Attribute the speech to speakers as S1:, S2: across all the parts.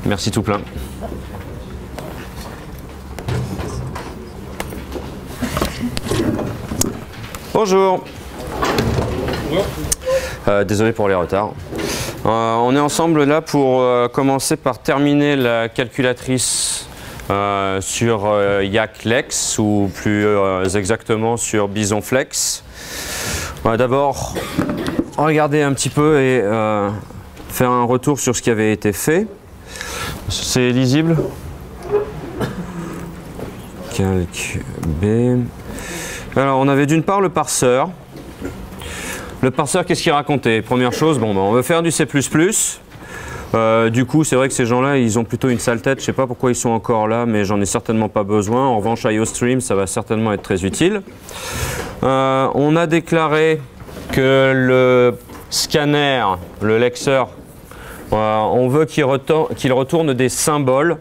S1: Merci tout plein. Bonjour. Désolé pour les retards. On est ensemble là pour commencer par terminer la calculatrice sur YAC-LEX ou plus exactement sur Bison Flex. On va d'abord regarder un petit peu et faire un retour sur ce qui avait été fait. C'est lisible? Calc B. Alors on avait d'une part le parseur. Le parseur, qu'est-ce qu'il racontait? Première chose, bon, on veut faire du C++. Du coup, c'est vrai que ces gens-là, ils ont plutôt une sale tête. Je ne sais pas pourquoi ils sont encore là, mais j'en ai certainement pas besoin. En revanche, IOStream, ça va certainement être très utile. On a déclaré que le scanner, le lexeur, on veut qu'il retourne des symboles.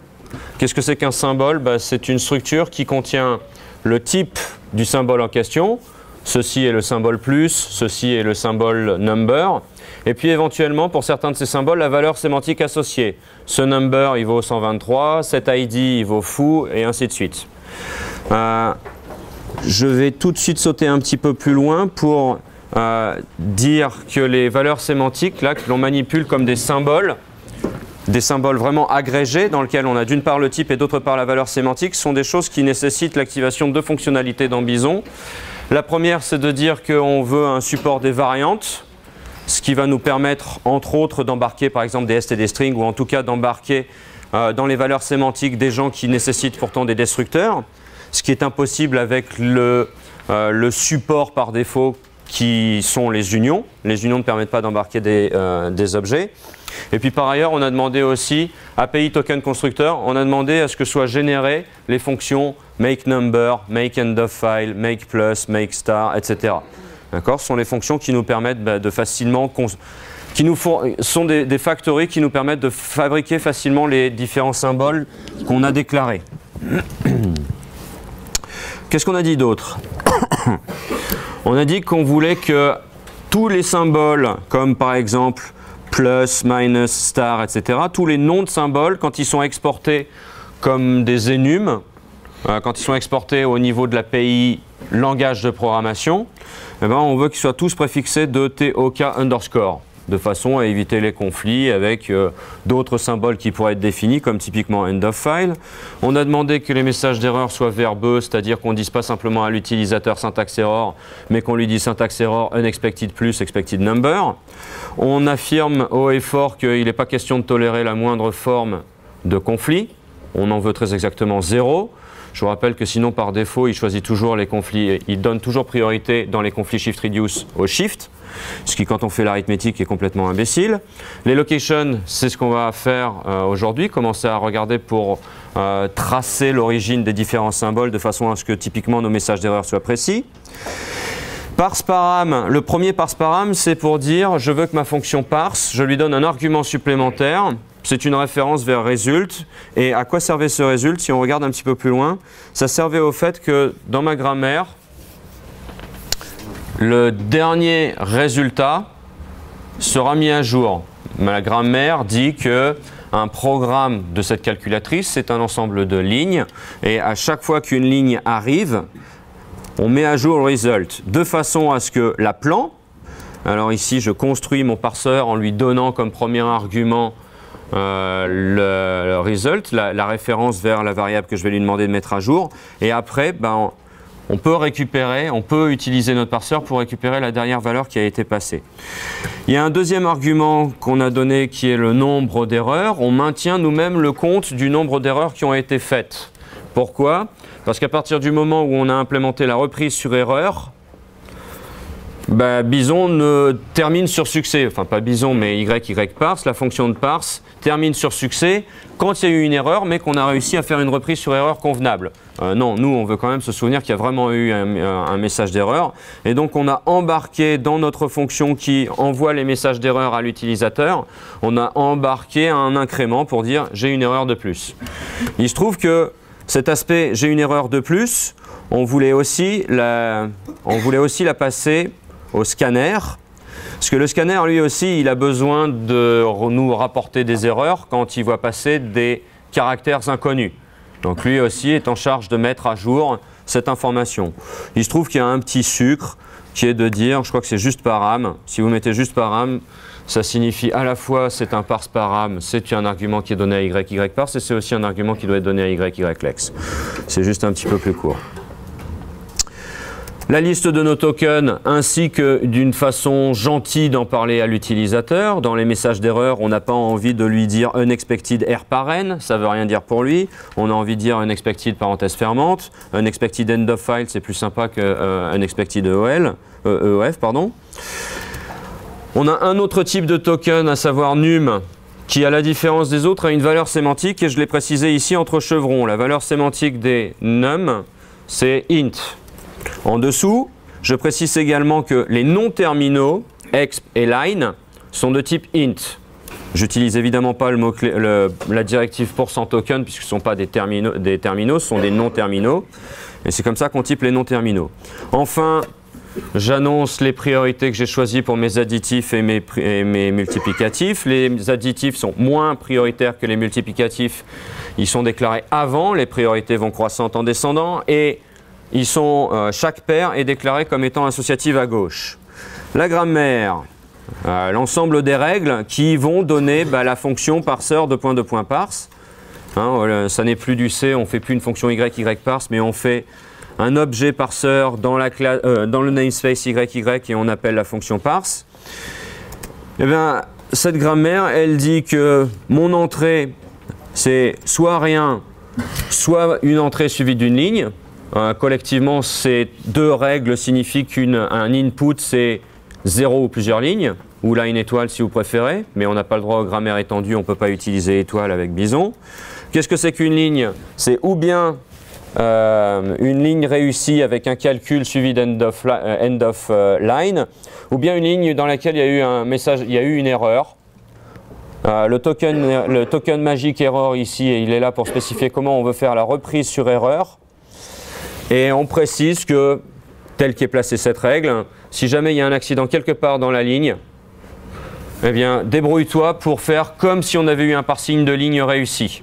S1: Qu'est-ce que c'est qu'un symbole? C'est une structure qui contient le type du symbole en question. Ceci est le symbole plus, ceci est le symbole number. Et puis éventuellement, pour certains de ces symboles, la valeur sémantique associée. Ce number, il vaut 123, cet ID, il vaut foo, et ainsi de suite. Je vais tout de suite sauter un petit peu plus loin pour dire que les valeurs sémantiques, là, que l'on manipule comme des symboles vraiment agrégés, dans lesquels on a d'une part le type et d'autre part la valeur sémantique, sont des choses qui nécessitent l'activation de deux fonctionnalités dans Bison. La première, c'est de dire qu'on veut un support des variantes, ce qui va nous permettre, entre autres, d'embarquer par exemple des std-strings ou en tout cas d'embarquer dans les valeurs sémantiques des gens qui nécessitent pourtant des destructeurs, ce qui est impossible avec le support par défaut qui sont les unions. Les unions ne permettent pas d'embarquer des objets. Et puis par ailleurs, on a demandé aussi, API Token Constructor, on a demandé à ce que soient générées les fonctions make number, make end of file, make plus, make star, etc. D'accord ? Ce sont les fonctions qui nous permettent de facilement, sont des factories qui nous permettent de fabriquer facilement les différents symboles qu'on a déclarés. Qu'est-ce qu'on a dit d'autre? On a dit qu'on voulait que tous les symboles, comme par exemple plus, minus, star, etc., tous les noms de symboles, quand ils sont exportés comme des enums, quand ils sont exportés au niveau de l'API langage de programmation, eh ben, on veut qu'ils soient tous préfixés de TOK underscore, de façon à éviter les conflits avec d'autres symboles qui pourraient être définis, comme typiquement end of file. On a demandé que les messages d'erreur soient verbeux, c'est-à-dire qu'on ne dise pas simplement à l'utilisateur syntax error, mais qu'on lui dise syntax error unexpected plus expected number. On affirme haut et fort qu'il n'est pas question de tolérer la moindre forme de conflit. On en veut très exactement 0. Je vous rappelle que sinon, par défaut, il choisit toujours les conflits, il donne toujours priorité dans les conflits shift-reduce au shift, ce qui, quand on fait l'arithmétique, est complètement imbécile. Les locations, c'est ce qu'on va faire aujourd'hui, commencer à regarder pour tracer l'origine des différents symboles de façon à ce que, typiquement, nos messages d'erreur soient précis. Parse param, le premier parse param, c'est pour dire je veux que ma fonction parse, je lui donne un argument supplémentaire. C'est une référence vers result. Et à quoi servait ce result? Si on regarde un petit peu plus loin, ça servait au fait que dans ma grammaire, le dernier résultat sera mis à jour. Ma grammaire dit que un programme de cette calculatrice, c'est un ensemble de lignes. Et à chaque fois qu'une ligne arrive, on met à jour le result de façon à ce que la plan, alors ici je construis mon parseur en lui donnant comme premier argument le result, la référence vers la variable que je vais lui demander de mettre à jour. Et après, on peut récupérer, on peut utiliser notre parseur pour récupérer la dernière valeur qui a été passée. Il y a un deuxième argument qu'on a donné qui est le nombre d'erreurs. On maintient nous-mêmes le compte du nombre d'erreurs qui ont été faites. Pourquoi? Parce qu'à partir du moment où on a implémenté la reprise sur erreur, Bison ne termine sur succès, enfin pas Bison mais YYParse, la fonction de parse termine sur succès quand il y a eu une erreur mais qu'on a réussi à faire une reprise sur erreur convenable. Non, nous on veut quand même se souvenir qu'il y a vraiment eu un message d'erreur et donc on a embarqué dans notre fonction qui envoie les messages d'erreur à l'utilisateur, on a embarqué un incrément pour dire j'ai une erreur de plus. Il se trouve que cet aspect j'ai une erreur de plus, on voulait aussi la passer au scanner Parce que le scanner, lui aussi, il a besoin de nous rapporter des erreurs quand il voit passer des caractères inconnus. Donc lui aussi est en charge de mettre à jour cette information. Il se trouve qu'il y a un petit sucre qui est de dire, je crois que c'est juste param. Si vous mettez juste param, ça signifie à la fois c'est un parse param, c'est un argument qui est donné à y parse, et c'est aussi un argument qui doit être donné à ylex. C'est juste un petit peu plus court. La liste de nos tokens, ainsi que d'une façon gentille d'en parler à l'utilisateur. Dans les messages d'erreur, on n'a pas envie de lui dire unexpected r paren, ça ne veut rien dire pour lui. On a envie de dire unexpected parenthèse fermante. Unexpected end of file, c'est plus sympa que unexpected EF, pardon. On a un autre type de token, à savoir num, qui, à la différence des autres, a une valeur sémantique, et je l'ai précisé ici entre chevrons. La valeur sémantique des num, c'est int. En dessous, je précise également que les non-terminaux, exp et line, sont de type int. J'utilise évidemment pas le mot-clé, la directive %token, puisque ce ne sont pas des terminaux, ce sont des non-terminaux. Et c'est comme ça qu'on type les non-terminaux. Enfin, j'annonce les priorités que j'ai choisies pour mes additifs et mes multiplicatifs. Les additifs sont moins prioritaires que les multiplicatifs. Ils sont déclarés avant, les priorités vont croissantes en descendant, et chaque paire est déclarée comme étant associative à gauche. La grammaire, l'ensemble des règles qui vont donner la fonction parseur de point parse. Ça n'est plus du C, on ne fait plus une fonction y parse, mais on fait un objet parseur dans le namespace y et on appelle la fonction parse. Et bien, cette grammaire, elle dit que mon entrée, c'est soit rien, soit une entrée suivie d'une ligne. Collectivement, ces deux règles signifient qu'un input, c'est 0 ou plusieurs lignes, ou line étoile si vous préférez, mais on n'a pas le droit aux grammaires étendues, on ne peut pas utiliser étoile avec Bison. Qu'est-ce que c'est qu'une ligne? C'est ou bien une ligne réussie avec un calcul suivi d'end of line, ou bien une ligne dans laquelle il y a eu un message, il y a eu une erreur. Le token magic error ici, il est là pour spécifier comment on veut faire la reprise sur erreur. Et on précise que, tel qu'est placée cette règle, si jamais il y a un accident quelque part dans la ligne, eh bien, débrouille-toi pour faire comme si on avait eu un parsing de ligne réussi.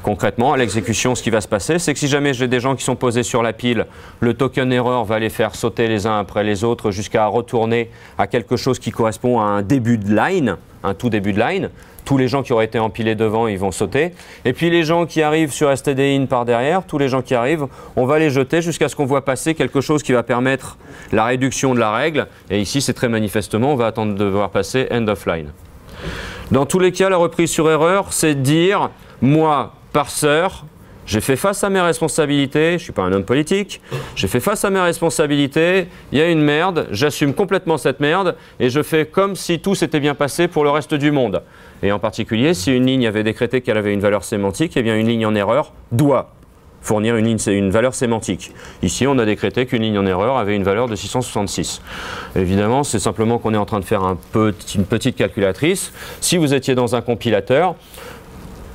S1: Concrètement, à l'exécution, ce qui va se passer, c'est que si jamais j'ai des gens qui sont posés sur la pile, le token erreur va les faire sauter les uns après les autres jusqu'à retourner à quelque chose qui correspond à un début de line, un tout début de line. Tous les gens qui auraient été empilés devant, ils vont sauter. Et puis les gens qui arrivent sur stdin par derrière, tous les gens qui arrivent, on va les jeter jusqu'à ce qu'on voit passer quelque chose qui va permettre la réduction de la règle. Et ici, c'est très manifestement, on va attendre de voir passer end of line. Dans tous les cas, la reprise sur erreur, c'est dire, moi, parseur, j'ai fait face à mes responsabilités, je ne suis pas un homme politique, j'ai fait face à mes responsabilités, il y a une merde, j'assume complètement cette merde et je fais comme si tout s'était bien passé pour le reste du monde. Et en particulier, si une ligne avait décrété qu'elle avait une valeur sémantique, eh bien une ligne en erreur doit fournir une valeur sémantique. Ici, on a décrété qu'une ligne en erreur avait une valeur de 666. Évidemment, c'est simplement qu'on est en train de faire une petite calculatrice. Si vous étiez dans un compilateur,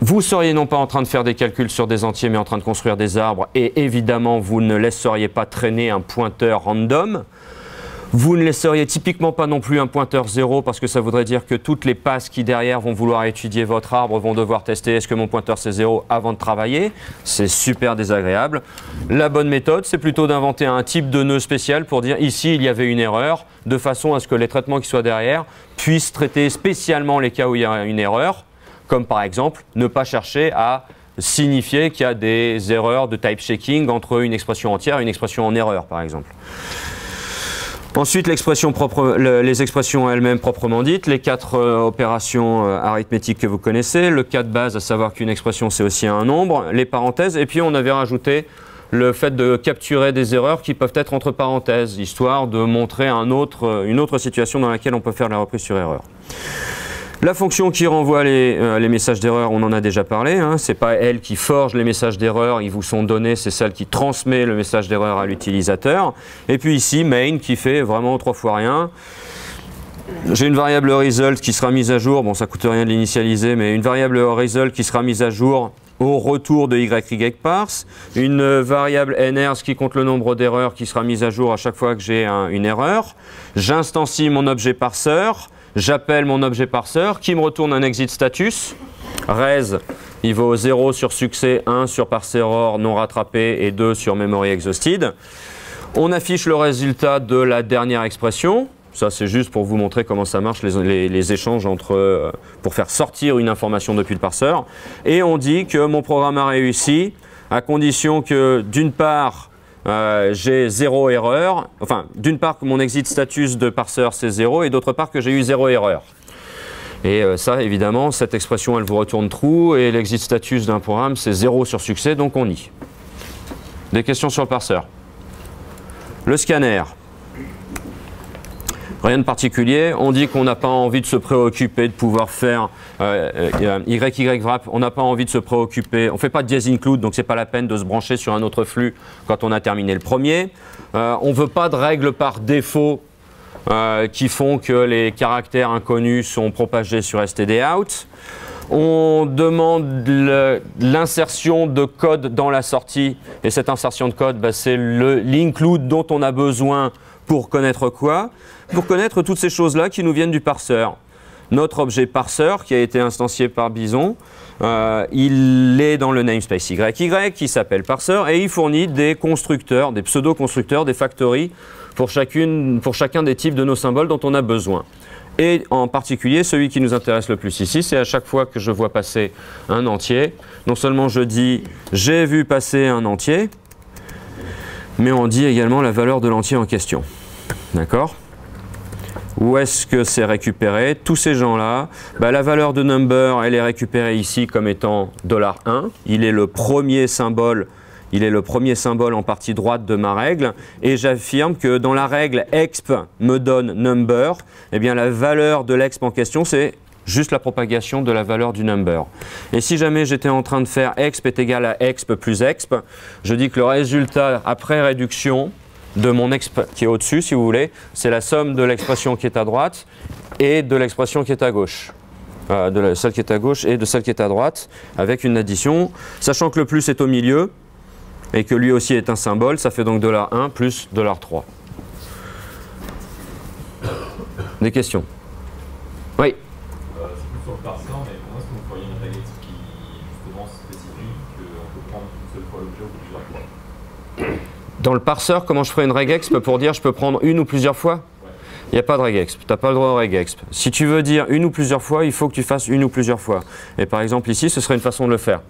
S1: vous seriez non pas en train de faire des calculs sur des entiers, mais en train de construire des arbres. Et évidemment, vous ne laisseriez pas traîner un pointeur random. Vous ne laisseriez typiquement pas non plus un pointeur 0 parce que ça voudrait dire que toutes les passes qui derrière vont vouloir étudier votre arbre vont devoir tester est-ce que mon pointeur c'est 0 avant de travailler. C'est super désagréable. La bonne méthode, c'est plutôt d'inventer un type de nœud spécial pour dire ici il y avait une erreur, de façon à ce que les traitements qui soient derrière puissent traiter spécialement les cas où il y a une erreur, comme par exemple ne pas chercher à signifier qu'il y a des erreurs de type checking entre une expression entière et une expression en erreur par exemple. Ensuite, les expressions elles-mêmes proprement dites, les 4 opérations arithmétiques que vous connaissez, le cas de base, à savoir qu'une expression c'est aussi un nombre, les parenthèses, et puis on avait rajouté le fait de capturer des erreurs qui peuvent être entre parenthèses, histoire de montrer une autre situation dans laquelle on peut faire la reprise sur erreur. La fonction qui renvoie les messages d'erreur, on en a déjà parlé, hein. Ce n'est pas elle qui forge les messages d'erreur, ils vous sont donnés, c'est celle qui transmet le message d'erreur à l'utilisateur. Et puis ici, main qui fait vraiment 3 fois rien. J'ai une variable result qui sera mise à jour, bon ça ne coûte rien de l'initialiser, mais une variable result qui sera mise à jour au retour de YYParse, une variable nRs qui compte le nombre d'erreurs qui sera mise à jour à chaque fois que j'ai une erreur. J'instancie mon objet parseur, j'appelle mon objet parseur qui me retourne un exit status. Res, il vaut 0 sur succès, 1 sur parse error non rattrapé et 2 sur memory exhausted. On affiche le résultat de la dernière expression. Ça, c'est juste pour vous montrer comment ça marche, les échanges pour faire sortir une information depuis le parseur. Et on dit que mon programme a réussi, à condition que, d'une part, j'ai 0 erreur, enfin, d'une part, que mon exit status de parseur, c'est 0, et d'autre part, que j'ai eu 0 erreur. Et ça, évidemment, cette expression, elle vous retourne true, et l'exit status d'un programme, c'est 0 sur succès, donc on y. Des questions sur le parseur? Le scanner. Rien de particulier, on dit qu'on n'a pas envie de se préoccuper de pouvoir faire YYWrap, on n'a pas envie de se préoccuper, on ne fait pas de dièse include, donc ce n'est pas la peine de se brancher sur un autre flux quand on a terminé le premier. On ne veut pas de règles par défaut qui font que les caractères inconnus sont propagés sur stdout. On demande l'insertion de code dans la sortie, et cette insertion de code, bah, c'est l'include dont on a besoin pour connaître quoi? Pour connaître toutes ces choses-là qui nous viennent du parseur. Notre objet parseur, qui a été instancié par Bison, il est dans le namespace YY, qui s'appelle parseur, et il fournit des constructeurs, des pseudo-constructeurs, des factories, pour chacun des types de nos symboles dont on a besoin. Et en particulier, celui qui nous intéresse le plus ici, c'est à chaque fois que je vois passer un entier, non seulement je dis « j'ai vu passer un entier », mais on dit également la valeur de l'entier en question. D'accord? Où est-ce que c'est récupéré? Tous ces gens-là, bah, la valeur de number, elle est récupérée ici comme étant $1. Il est le premier symbole. Il est le premier symbole en partie droite de ma règle. Et j'affirme que dans la règle exp me donne number, eh bien la valeur de l'exp en question, c'est juste la propagation de la valeur du number. Et si jamais j'étais en train de faire exp est égal à exp plus exp, je dis que le résultat après réduction de mon exp qui est au-dessus, si vous voulez, c'est la somme de l'expression qui est à droite et de l'expression qui est à gauche. De celle qui est à gauche et de celle qui est à droite, avec une addition. Sachant que le plus est au milieu, et que lui aussi est un symbole, ça fait donc $1 plus $3. Des questions? Oui.
S2: C'est plus sur le parseur, mais pour moi, est-ce que vous feriez une règle qui justement spécifie qu'on peut prendre une seule fois l'objet ou plusieurs fois?
S1: Dans le parseur, comment je ferais une regexp pour dire je peux prendre une ou plusieurs fois? Il n'y a pas de regexp, tu n'as pas le droit au regexp. Si tu veux dire une ou plusieurs fois, il faut que tu fasses une ou plusieurs fois. Et par exemple ici, ce serait une façon de le faire.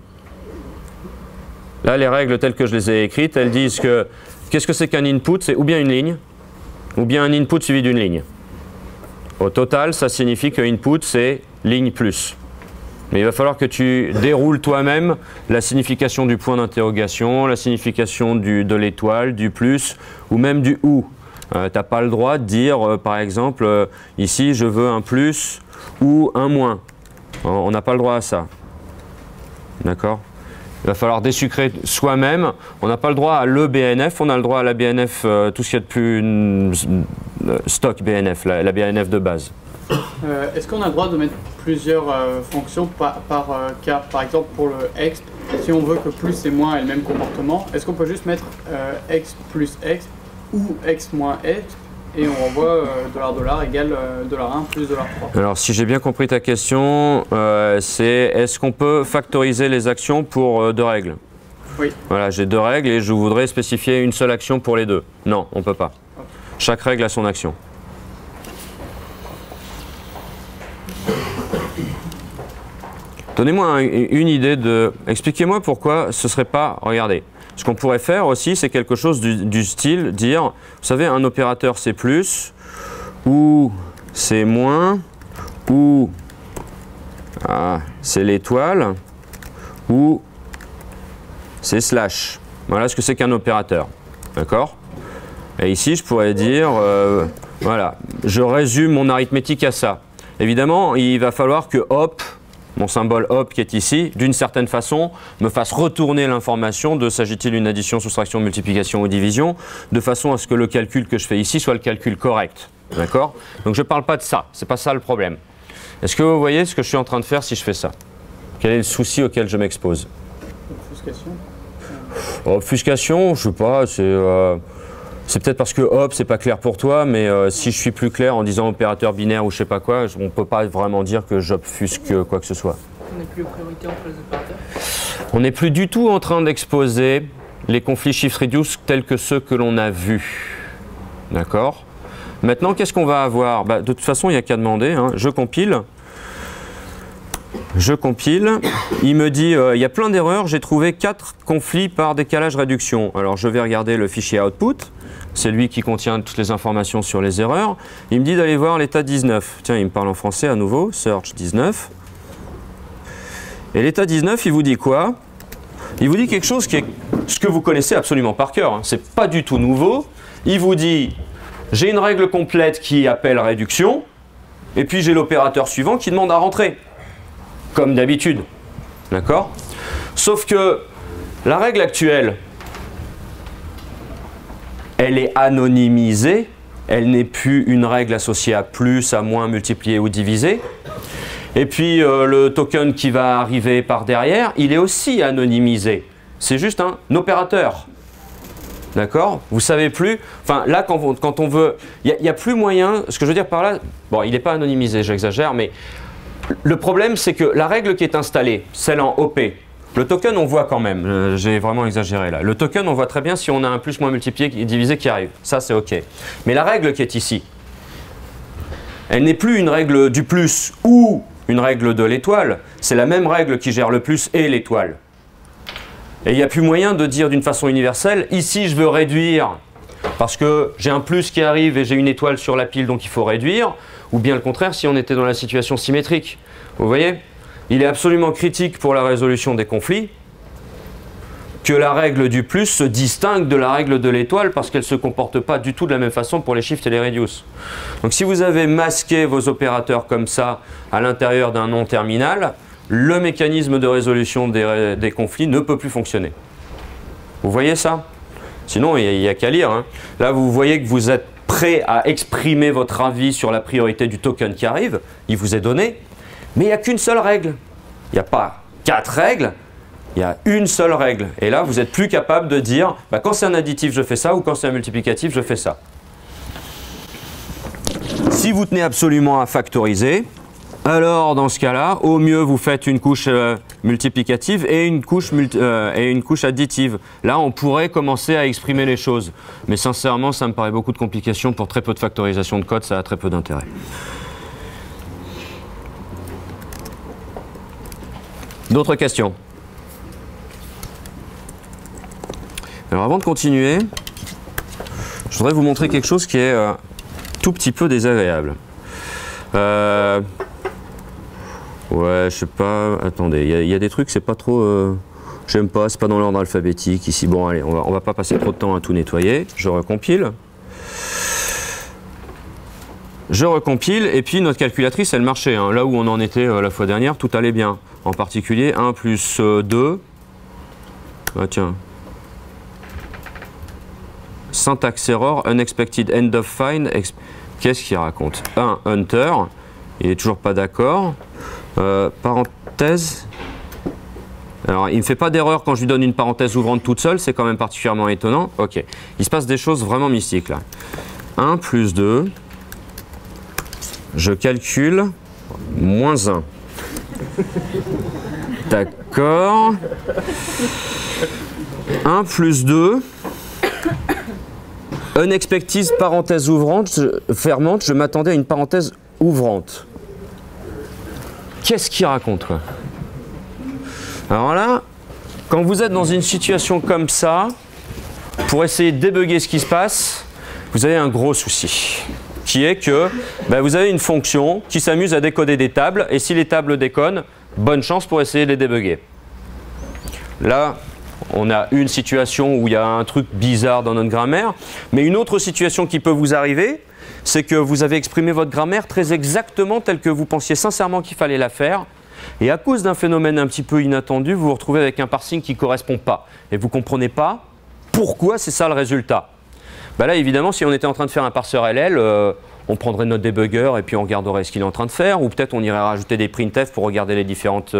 S1: Là, les règles telles que je les ai écrites, elles disent que qu'est-ce que c'est qu'un input? C'est ou bien une ligne, ou bien un input suivi d'une ligne. Au total, ça signifie que input, c'est ligne plus. Mais il va falloir que tu déroules toi-même la signification du point d'interrogation, la signification de l'étoile, du plus, ou même du ou. Tu n'as pas le droit de dire, par exemple, ici, je veux un plus ou un moins. On n'a pas le droit à ça. D'accord? Il va falloir désucrer soi-même. On n'a pas le droit à le BNF, on a le droit à la BNF, tout ce qu'il y a de plus stock BNF, la BNF de base.
S3: Est-ce qu'on a le droit de mettre plusieurs fonctions par cas? Par exemple, pour le exp, si on veut que plus et moins aient le même comportement, est-ce qu'on peut juste mettre exp plus exp ou exp moins exp et on renvoie $$ égale $1 plus $3?
S1: Alors, si j'ai bien compris ta question, c'est est-ce qu'on peut factoriser les actions pour deux règles?
S3: Oui.
S1: Voilà, j'ai deux règles et je voudrais spécifier une seule action pour les deux. Non, on ne peut pas. Okay. Chaque règle a son action. Donnez-moi une idée de... Expliquez-moi pourquoi ce ne serait pas... Regardez. Ce qu'on pourrait faire aussi, c'est quelque chose du style, dire, vous savez, un opérateur c'est plus, ou c'est moins, ou c'est l'étoile, ou c'est slash. Voilà ce que c'est qu'un opérateur. D'accord? Et ici, je pourrais dire, voilà, je résume mon arithmétique à ça. Évidemment, il va falloir que hop, mon symbole hop qui est ici, d'une certaine façon, me fasse retourner l'information de s'agit-il d'une addition, soustraction, multiplication ou division, de façon à ce que le calcul que je fais ici soit le calcul correct. D'accord? Donc je ne parle pas de ça, c'est pas ça le problème. Est-ce que vous voyez ce que je suis en train de faire si je fais ça? Quel est le souci auquel je m'expose?
S3: obfuscation.
S1: Obfuscation, je sais pas, c'est peut-être parce que hop, c'est pas clair pour toi, mais si je suis plus clair en disant opérateur binaire ou je sais pas quoi, on peut pas vraiment dire que j'obfusque quoi que ce soit.
S4: On n'est plus aux priorités entre les opérateurs.
S1: On n'est plus du tout en train d'exposer les conflits shift-reduce tels que ceux que l'on a vus. D'accord? Maintenant, qu'est-ce qu'on va avoir? De toute façon, il n'y a qu'à demander. Hein. Je compile. Il me dit, il y a plein d'erreurs, j'ai trouvé 4 conflits par décalage réduction. Alors je vais regarder le fichier output, c'est lui qui contient toutes les informations sur les erreurs. Il me dit d'aller voir l'état 19. Tiens, il me parle en français à nouveau, search 19. Et l'état 19, il vous dit quoi? Il vous dit quelque chose qui est ce que vous connaissez absolument par cœur, hein. C'est pas du tout nouveau. Il vous dit, j'ai une règle complète qui appelle réduction, et puis j'ai l'opérateur suivant qui demande à rentrer. Comme d'habitude, d'accord? Sauf que la règle actuelle, elle est anonymisée, elle n'est plus une règle associée à plus, à moins, multiplier ou diviser. Et puis le token qui va arriver par derrière, il est aussi anonymisé. C'est juste un opérateur. D'accord? Vous savez plus. Enfin, là, quand on veut. Il n'y a plus moyen. Ce que je veux dire par là. Bon, il n'est pas anonymisé, j'exagère, mais. Le problème, c'est que la règle qui est installée, celle en OP, le token, on voit quand même. J'ai vraiment exagéré là. Le token, on voit très bien si on a un plus, moins multiplié et divisé qui arrive. Ça, c'est OK. Mais la règle qui est ici, elle n'est plus une règle du plus ou une règle de l'étoile. C'est la même règle qui gère le plus et l'étoile. Et il n'y a plus moyen de dire d'une façon universelle, ici, je veux réduire parce que j'ai un plus qui arrive et j'ai une étoile sur la pile, donc il faut réduire. Ou bien le contraire si on était dans la situation symétrique. Vous voyez? Il est absolument critique pour la résolution des conflits que la règle du plus se distingue de la règle de l'étoile parce qu'elle ne se comporte pas du tout de la même façon pour les shift et les reduce. Donc si vous avez masqué vos opérateurs comme ça à l'intérieur d'un non terminal, le mécanisme de résolution des conflits ne peut plus fonctionner. Vous voyez ça? Sinon, il n'y a qu'à lire. Hein. Là, vous voyez que vous êtes prêt à exprimer votre avis sur la priorité du token qui arrive, il vous est donné, mais il n'y a qu'une seule règle. Il n'y a pas 4 règles, il y a une seule règle. Et là, vous n'êtes plus capable de dire, quand c'est un additif, je fais ça, ou quand c'est un multiplicatif, je fais ça. Si vous tenez absolument à factoriser, alors dans ce cas-là, au mieux, vous faites une couche multiplicative et une couche additive. Là, on pourrait commencer à exprimer les choses. Mais sincèrement, ça me paraît beaucoup de complications pour très peu de factorisation de code, ça a très peu d'intérêt. D'autres questions? Alors avant de continuer, je voudrais vous montrer quelque chose qui est tout petit peu désagréable. Ouais, je sais pas. Attendez, il y a des trucs, c'est pas trop. J'aime pas, c'est pas dans l'ordre alphabétique ici. Bon, allez, on va pas passer trop de temps à tout nettoyer. Je recompile. Et puis notre calculatrice, elle marchait. Hein. Là où on en était la fois dernière, tout allait bien. En particulier, 1 plus 2. Ah tiens. Syntax error, unexpected end of find. Qu'est-ce qu'il raconte? 1, hunter. Il est toujours pas d'accord. Parenthèse. Alors, il ne fait pas d'erreur quand je lui donne une parenthèse ouvrante toute seule, c'est quand même particulièrement étonnant. Ok, il se passe des choses vraiment mystiques là. 1 plus 2, je calcule, moins 1. D'accord. 1 plus 2, unexpected parenthèse ouvrante, fermante, je m'attendais à une parenthèse ouvrante. Qu'est-ce qu'il raconte quoi? Alors là, quand vous êtes dans une situation comme ça, pour essayer de débugger ce qui se passe, vous avez un gros souci, qui est que vous avez une fonction qui s'amuse à décoder des tables, et si les tables déconnent, bonne chance pour essayer de les débugger. Là, on a une situation où il y a un truc bizarre dans notre grammaire, mais une autre situation qui peut vous arriver, c'est que vous avez exprimé votre grammaire très exactement telle que vous pensiez sincèrement qu'il fallait la faire, et à cause d'un phénomène un petit peu inattendu, vous vous retrouvez avec un parsing qui ne correspond pas, et vous ne comprenez pas pourquoi c'est ça le résultat. Là, évidemment, si on était en train de faire un parseur LL, on prendrait notre débugger et puis on regarderait ce qu'il est en train de faire, ou peut-être on irait rajouter des printf pour regarder les différentes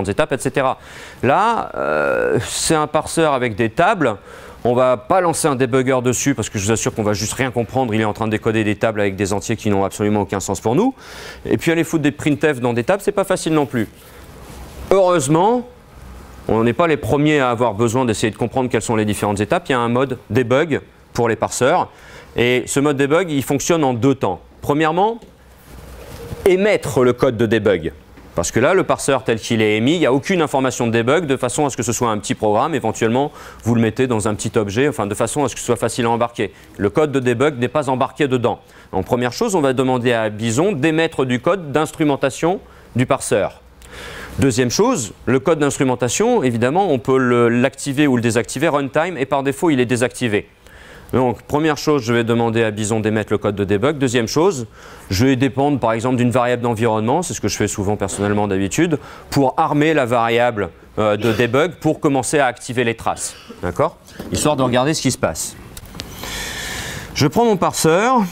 S1: étapes, etc. Là, c'est un parseur avec des tables. On ne va pas lancer un débugger dessus parce que je vous assure qu'on va juste rien comprendre. Il est en train de décoder des tables avec des entiers qui n'ont absolument aucun sens pour nous. Et puis aller foutre des printf dans des tables, c'est pas facile non plus. Heureusement, on n'est pas les premiers à avoir besoin d'essayer de comprendre quelles sont les différentes étapes. Il y a un mode debug pour les parseurs. Et ce mode debug, il fonctionne en deux temps. Premièrement, émettre le code de debug. Parce que là, le parseur tel qu'il est émis, il n'y a aucune information de debug de façon à ce que ce soit un petit programme. Éventuellement, vous le mettez dans un petit objet, enfin de façon à ce que ce soit facile à embarquer. Le code de debug n'est pas embarqué dedans. Donc, première chose, on va demander à Bison d'émettre du code d'instrumentation du parseur. Deuxième chose, le code d'instrumentation, évidemment, on peut l'activer ou le désactiver runtime et par défaut, il est désactivé. Donc, première chose, je vais demander à Bison d'émettre le code de debug. Deuxième chose, je vais dépendre par exemple d'une variable d'environnement, c'est ce que je fais souvent personnellement d'habitude, pour armer la variable de debug pour commencer à activer les traces. D'accord ? Histoire de regarder ce qui se passe. Je prends mon parseur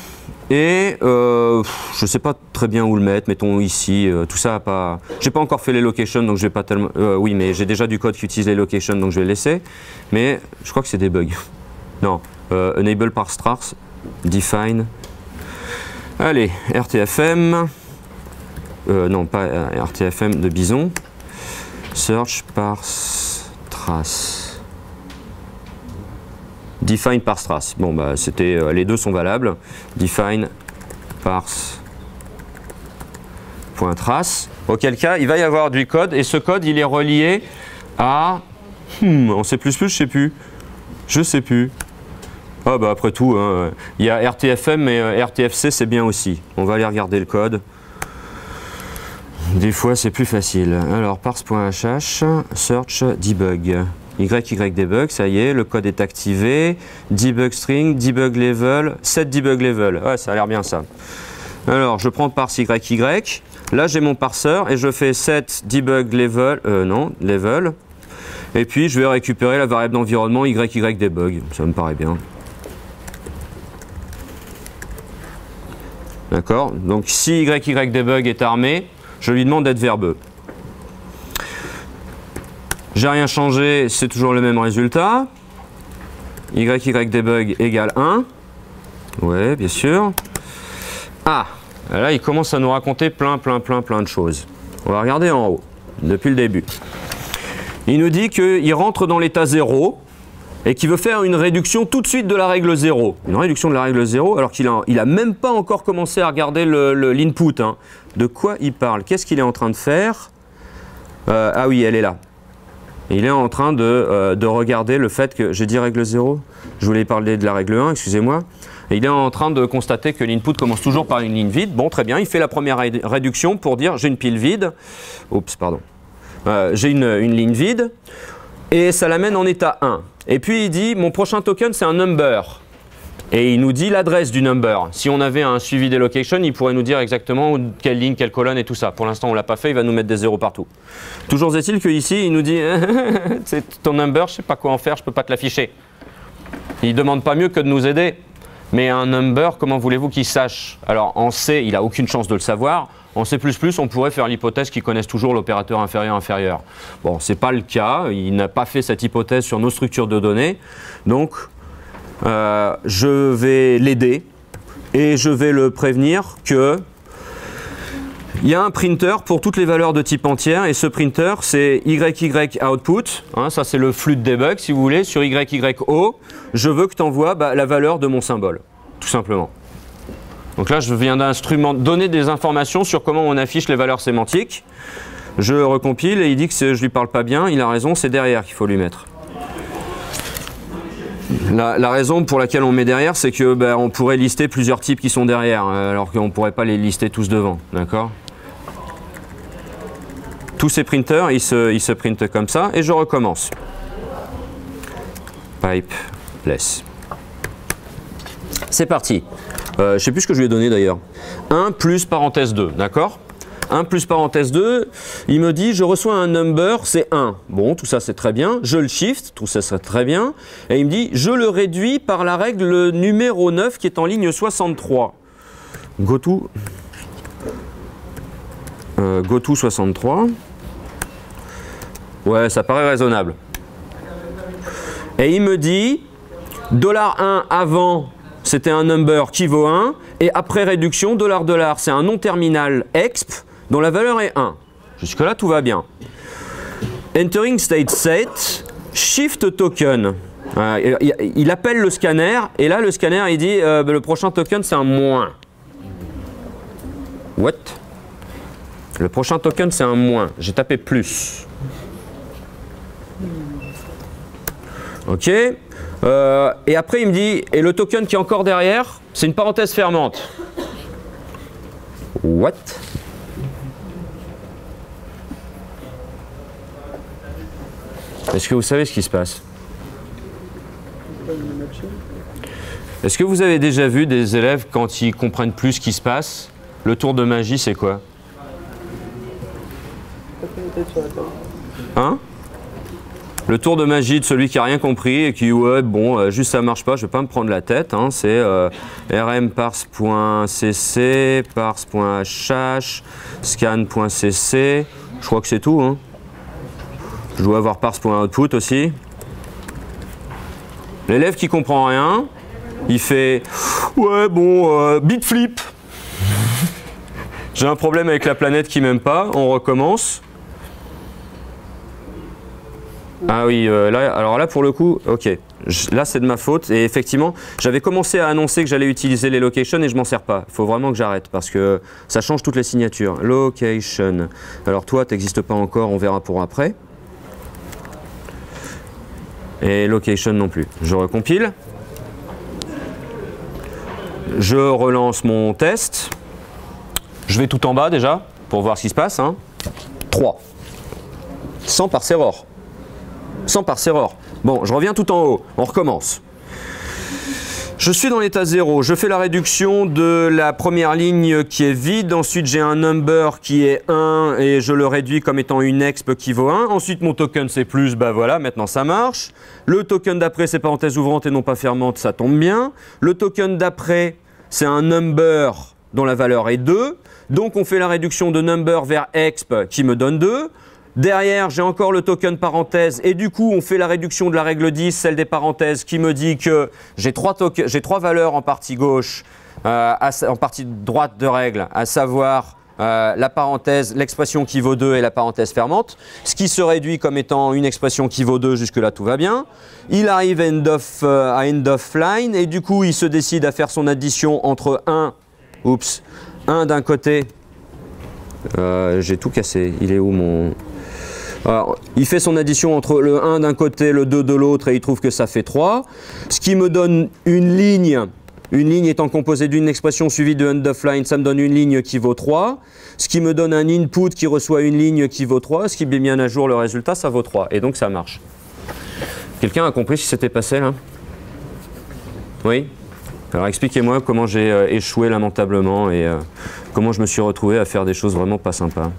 S1: et je ne sais pas très bien où le mettre, mettons ici, tout ça a pas... J'ai pas encore fait les locations, donc je vais pas tellement... oui, mais j'ai déjà du code qui utilise les locations, donc je vais le laisser. Mais je crois que c'est debug. Non. Enable parse trace, define. Allez, RTFM. Non, pas RTFM de Bison. Search parse trace. Define parse trace. Bon, bah, c'était, les deux sont valables. Define parse point trace. Auquel cas, il va y avoir du code et ce code, il est relié à. En C++, je sais plus. Je sais plus. Ah bah après tout, hein, il y a RTFM mais RTFC c'est bien aussi. On va aller regarder le code. Des fois c'est plus facile. Alors parse.hh, search debug. YYDebug, ça y est, le code est activé. Debug string, debug level, set debug level. Ouais, ça a l'air bien ça. Alors je prends parse YY. Là j'ai mon parseur et je fais set debug level, level. Et puis je vais récupérer la variable d'environnement YYDebug. Ça me paraît bien. D'accord? Donc si YYDebug est armé, je lui demande d'être verbeux. J'ai rien changé, c'est toujours le même résultat. YYDebug égale 1. Ouais, bien sûr. Ah, là il commence à nous raconter plein de choses. On va regarder en haut, depuis le début. Il nous dit qu'il rentre dans l'état 0 et qu'il veut faire une réduction tout de suite de la règle 0. Une réduction de la règle 0 alors qu'il a même pas encore commencé à regarder l'input. Hein. De quoi il parle? Qu'est-ce qu'il est en train de faire? Ah oui, elle est là. Il est en train de regarder le fait que... J'ai dit règle 0? Je voulais parler de la règle 1, excusez-moi. Et il est en train de constater que l'input commence toujours par une ligne vide. Bon, très bien, il fait la première réduction pour dire j'ai une pile vide. Oups, pardon. J'ai une ligne vide et ça l'amène en état 1. Et puis il dit mon prochain token c'est un number. Et il nous dit l'adresse du number. Si on avait un suivi des locations, il pourrait nous dire exactement quelle ligne, quelle colonne et tout ça. Pour l'instant on ne l'a pas fait, il va nous mettre des zéros partout. Toujours est-il qu'ici il nous dit c'est ton number, je ne sais pas quoi en faire, je ne peux pas te l'afficher. Il ne demande pas mieux que de nous aider. Mais un number, comment voulez-vous qu'il sache? Alors en C, il n'a aucune chance de le savoir. En C++, on pourrait faire l'hypothèse qu'ils connaissent toujours l'opérateur inférieur. Bon, ce n'est pas le cas. Il n'a pas fait cette hypothèse sur nos structures de données. Donc, je vais l'aider et je vais le prévenir que il y a un printer pour toutes les valeurs de type entière et ce printer, c'est YY output. Hein, ça, c'est le flux de debug, si vous voulez. Sur YYO, je veux que tu envoies la valeur de mon symbole, tout simplement. Donc là, je viens donner des informations sur comment on affiche les valeurs sémantiques. Je recompile et il dit que je ne lui parle pas bien. Il a raison, c'est derrière qu'il faut lui mettre. La raison pour laquelle on met derrière, c'est que on pourrait lister plusieurs types qui sont derrière, alors qu'on ne pourrait pas les lister tous devant. D'accord ? Tous ces printers, ils se printent comme ça. Et je recommence. Pipeless. C'est parti. Je ne sais plus ce que je lui ai donné d'ailleurs. 1 plus parenthèse 2, d'accord? 1 plus parenthèse 2, il me dit je reçois un number, c'est 1. Bon, tout ça c'est très bien. Je le shift, tout ça c'est très bien. Et il me dit je le réduis par la règle numéro 9 qui est en ligne 63. goto 63. Ouais, ça paraît raisonnable. Et il me dit, $1 avant, c'était un number qui vaut 1, et après réduction, $, c'est un non terminal exp dont la valeur est 1. Jusque-là, tout va bien. Entering state set, shift token. Il appelle le scanner, et là, le scanner, il dit, le prochain token, c'est un moins. What? Le prochain token, c'est un moins. J'ai tapé plus. Ok. Et après, il me dit, et le token qui est encore derrière, c'est une parenthèse fermante. What? Est-ce que vous savez ce qui se passe? Est-ce que vous avez déjà vu des élèves, quand ils comprennent plus ce qui se passe, le tour de magie, c'est quoi? Hein? Le tour de magie de celui qui n'a rien compris et qui, ouais, bon, juste ça marche pas, je vais pas me prendre la tête. Hein, c'est rm_parse.cc, parse.hh, scan.cc. Je crois que c'est tout. Hein. Je dois avoir parse.output aussi. L'élève qui comprend rien, il fait ouais, bon, bitflip. J'ai un problème avec la planète qui m'aime pas, on recommence. Ah oui, là, alors là pour le coup, ok, là c'est de ma faute et effectivement j'avais commencé à annoncer que j'allais utiliser les locations et je m'en sers pas. Il faut vraiment que j'arrête parce que ça change toutes les signatures. Location, alors toi tu n'existes pas encore, on verra pour après. Et location non plus. Je recompile. Je relance mon test. Je vais tout en bas déjà pour voir ce qui se passe. Hein. 3. 100 parse error. 100 parse error. Bon, je reviens tout en haut. On recommence. Je suis dans l'état 0. Je fais la réduction de la première ligne qui est vide. Ensuite, j'ai un number qui est 1 et je le réduis comme étant une exp qui vaut 1. Ensuite, mon token c'est plus. Bah voilà, maintenant ça marche. Le token d'après, c'est parenthèse ouvrante et non pas fermante. Ça tombe bien. Le token d'après, c'est un number dont la valeur est 2. Donc, on fait la réduction de number vers exp qui me donne 2. Derrière, j'ai encore le token parenthèse et du coup, on fait la réduction de la règle 10, celle des parenthèses, qui me dit que j'ai trois valeurs en partie gauche, en partie droite de règle, à savoir la parenthèse, l'expression qui vaut 2 et la parenthèse fermante, ce qui se réduit comme étant une expression qui vaut 2, jusque-là tout va bien. Il arrive à end of line et du coup, il se décide à faire son addition entre 1 d'un côté, j'ai tout cassé, il est où mon... Alors, il fait son addition entre le 1 d'un côté, le 2 de l'autre et il trouve que ça fait 3. Ce qui me donne une ligne étant composée d'une expression suivie de end of line, ça me donne une ligne qui vaut 3. Ce qui me donne un input qui reçoit une ligne qui vaut 3. Ce qui met bien à jour le résultat, ça vaut 3. Et donc ça marche. Quelqu'un a compris ce qui s'était passé là? Oui? Alors expliquez-moi comment j'ai échoué lamentablement et comment je me suis retrouvé à faire des choses vraiment pas sympas.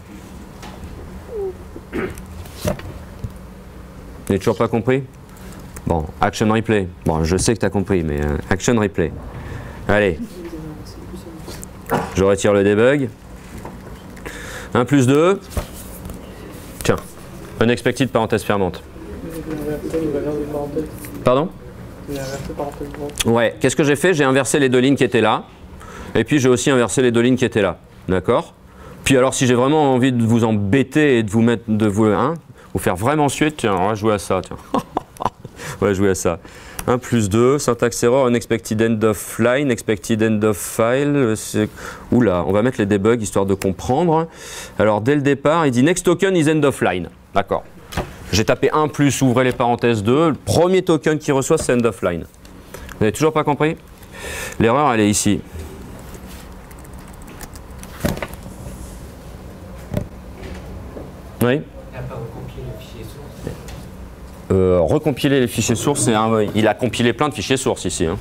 S1: Tu n'as toujours pas compris? Bon, action replay. Bon, je sais que tu as compris, mais action replay. Allez. Je retire le debug. 1 plus 2. Tiens. Unexpected parenthèse fermante. Pardon? Ouais. Qu'est-ce que j'ai fait? J'ai inversé les deux lignes qui étaient là. Et puis j'ai aussi inversé les deux lignes qui étaient là. D'accord? Puis alors, si j'ai vraiment envie de vous embêter et de vous faire vraiment suer, tiens, on va jouer à ça, tiens. On va jouer à ça. 1 plus 2, syntaxe error, unexpected end of line, expected end of file. Oula, on va mettre les debugs histoire de comprendre. Alors, dès le départ, il dit next token is end of line. D'accord. J'ai tapé 1 plus, ouvrez les parenthèses 2. Le premier token qu'il reçoit, c'est end of line. Vous n'avez toujours pas compris? L'erreur, elle est ici. Oui? Recompiler les fichiers sources, il a compilé plein de fichiers sources ici. Hein.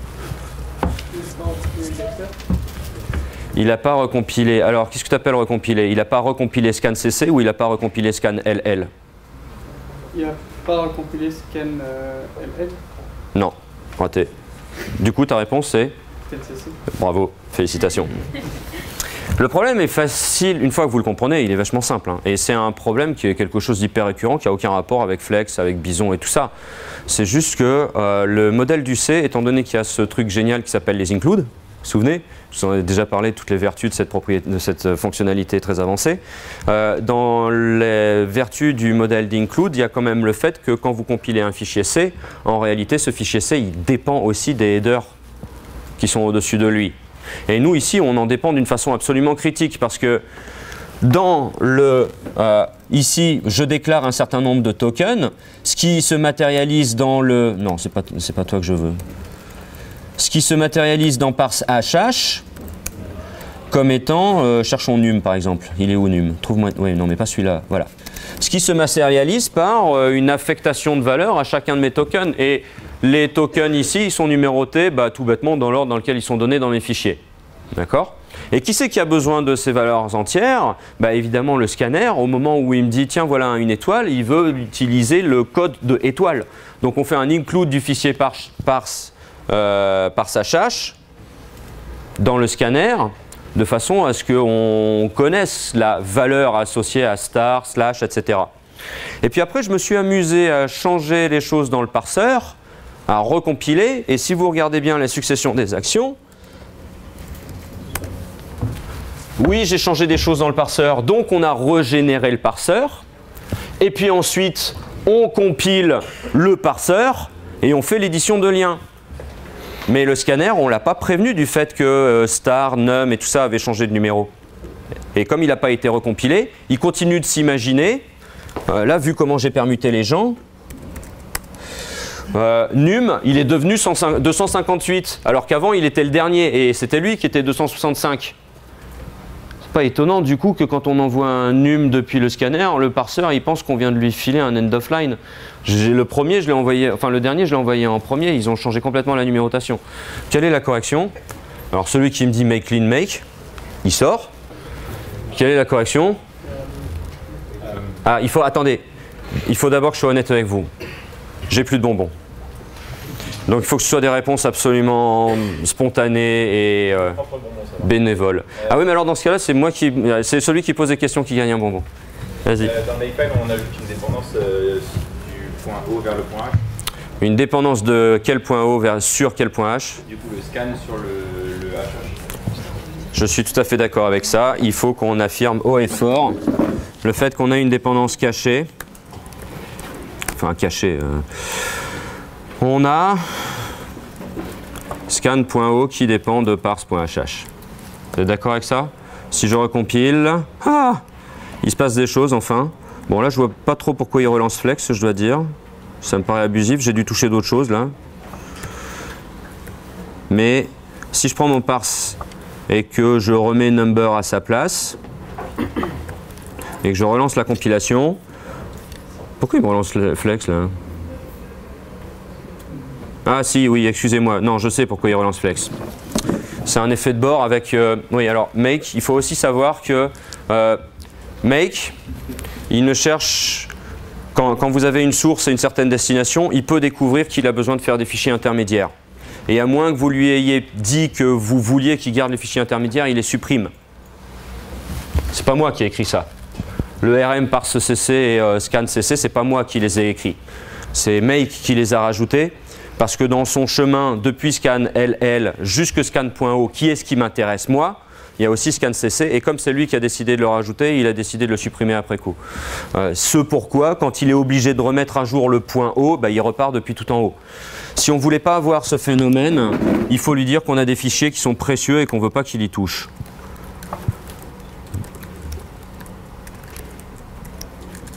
S1: Il n'a pas recompilé. Alors, qu'est-ce que tu appelles recompiler? Il n'a pas recompilé scan.cc ou il n'a pas recompilé scan.ll?
S3: Il n'a pas recompilé scan.ll?
S1: Non, raté. Du coup, ta réponse c'est? Bravo, félicitations. Le problème est facile, une fois que vous le comprenez, il est vachement simple. Hein. Et c'est un problème qui est quelque chose d'hyper récurrent, qui n'a aucun rapport avec Flex, avec Bison et tout ça. C'est juste que le modèle du C, étant donné qu'il y a ce truc génial qui s'appelle les include, vous vous souvenez, je vous en ai déjà parlé de toutes les vertus de cette fonctionnalité très avancée. Dans les vertus du modèle d'include, il y a quand même le fait que quand vous compilez un fichier C, en réalité, ce fichier C, il dépend aussi des headers qui sont au-dessus de lui. Et nous, ici, on en dépend d'une façon absolument critique parce que dans le... ici, je déclare un certain nombre de tokens, ce qui se matérialise dans le... Non, c'est pas toi que je veux. Ce qui se matérialise dans parse HH comme étant... cherchons num, par exemple. Il est où num? Trouve-moi... Oui, non, mais pas celui-là. Voilà. Ce qui se matérialise par une affectation de valeur à chacun de mes tokens. Et les tokens ici, ils sont numérotés tout bêtement dans l'ordre dans lequel ils sont donnés dans mes fichiers. D'accord? Et qui c'est qui a besoin de ces valeurs entières? Évidemment le scanner, au moment où il me dit tiens voilà une étoile, il veut utiliser le code de étoile. Donc on fait un include du fichier parse HH dans le scanner de façon à ce qu'on connaisse la valeur associée à star, slash, etc. Et puis après je me suis amusé à changer les choses dans le parseur, à recompiler, et si vous regardez bien la succession des actions, oui, j'ai changé des choses dans le parseur, donc on a régénéré le parseur, et puis ensuite on compile le parseur et on fait l'édition de liens. Mais le scanner, on ne l'a pas prévenu du fait que star, num et tout ça avaient changé de numéro. Et comme il n'a pas été recompilé, il continue de s'imaginer, là vu comment j'ai permuté les gens, num, il est devenu 258, alors qu'avant il était le dernier et c'était lui qui était 265. C'est pas étonnant du coup que quand on envoie un num depuis le scanner, le parseur il pense qu'on vient de lui filer un end of line. Le premier, je l'ai envoyé, enfin le dernier, je l'ai envoyé en premier, ils ont changé complètement la numérotation. Quelle est la correction? Alors celui qui me dit make clean make, il sort. Quelle est la correction? Ah, attendez, il faut d'abord que je sois honnête avec vous. J'ai plus de bonbons. Donc il faut que ce soit des réponses absolument spontanées et bénévoles. Ah oui, mais alors dans ce cas-là, c'est celui qui pose des questions qui gagne un bonbon. Vas-y.
S2: Dans MakeFile, on ajoute une dépendance du point O vers le point H.
S1: Une dépendance de quel point O sur quel point H?
S2: Du coup, le scan sur le HH.
S1: Je suis tout à fait d'accord avec ça. Il faut qu'on affirme haut et fort le fait qu'on a une dépendance cachée. Enfin, cachée. On a scan.o qui dépend de parse.hh. Vous êtes d'accord avec ça? Si je recompile, il se passe des choses enfin. Bon là je vois pas trop pourquoi il relance flex, je dois dire. Ça me paraît abusif, j'ai dû toucher d'autres choses là. Mais si je prends mon parse et que je remets number à sa place et que je relance la compilation, pourquoi il me relance le flex là? Ah si, oui, excusez-moi. Non, je sais pourquoi il relance flex. C'est un effet de bord avec... oui, alors make, il faut aussi savoir que make, il ne cherche... Quand vous avez une source et une certaine destination, il peut découvrir qu'il a besoin de faire des fichiers intermédiaires. Et à moins que vous lui ayez dit que vous vouliez qu'il garde les fichiers intermédiaires, il les supprime. C'est pas moi qui ai écrit ça. Le RM parse CC et scan CC, c'est pas moi qui les ai écrits. C'est make qui les a rajoutés. Parce que dans son chemin, depuis scan LL jusque scan.o, qui est ce qui m'intéresse moi, il y a aussi scan CC, et comme c'est lui qui a décidé de le rajouter, il a décidé de le supprimer après coup. Ce pourquoi, quand il est obligé de remettre à jour le point O, il repart depuis tout en haut. Si on ne voulait pas avoir ce phénomène, il faut lui dire qu'on a des fichiers qui sont précieux et qu'on ne veut pas qu'il y touche.